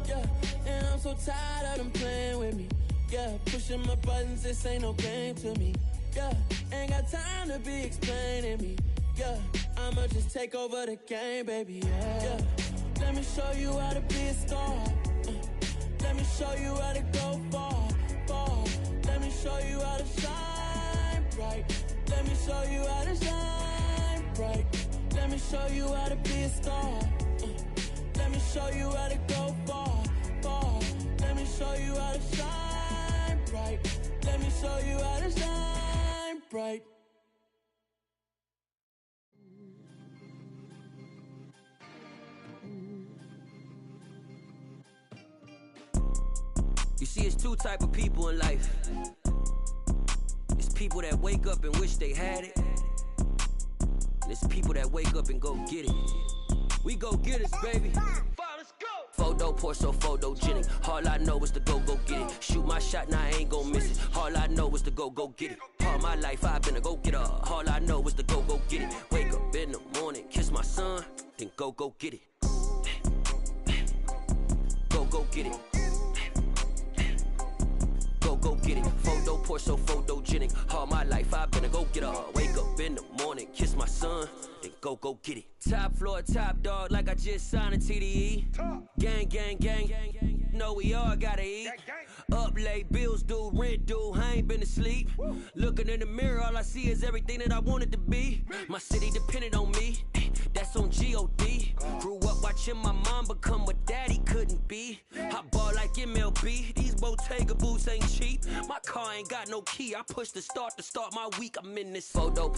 Yeah, and I'm so tired of them playing with me. Yeah, pushing my buttons, this ain't no game to me. Yeah, ain't got time to be explaining me. Yeah, I'ma just take over the game, baby. Yeah, let me show you how to be a star. Let me show you how to go far, far. Let me show you how to shine bright. Let me show you how to shine bright. Let me show you how to be a star. Let me show you how to go far, far. Let me show you how to shine bright. Let me show you how to shine bright. You see, it's two type of people in life. It's people that wake up and wish they had it. And it's people that wake up and go get it. We go get it, baby. Photo, Porsche, photogenic. All I know is to go get it. Shoot my shot, now I ain't gon' miss it. All I know is to go get it. All my life I've been a go-getter. All I know is to go get it. Wake up in the morning, kiss my son, then go get it. Go get it. Go get it. Photo, Porsche, photogenic. All my life I've been a go-getter. Wake up in the morning, kiss my son, then go get it. Top floor, top dog, like I just signed a TDE. Gang, gang, gang. Know we all gotta eat. Up late, bills due, rent due, I ain't been asleep. Looking in the mirror, all I see is everything that I wanted to be. My city depended on me, that's on G.O.D. Grew up watching my mom become what daddy couldn't be. I ball like MLB, these Bottega boots ain't cheap. My car ain't got no key, I push the start to start my week. I'm in this photo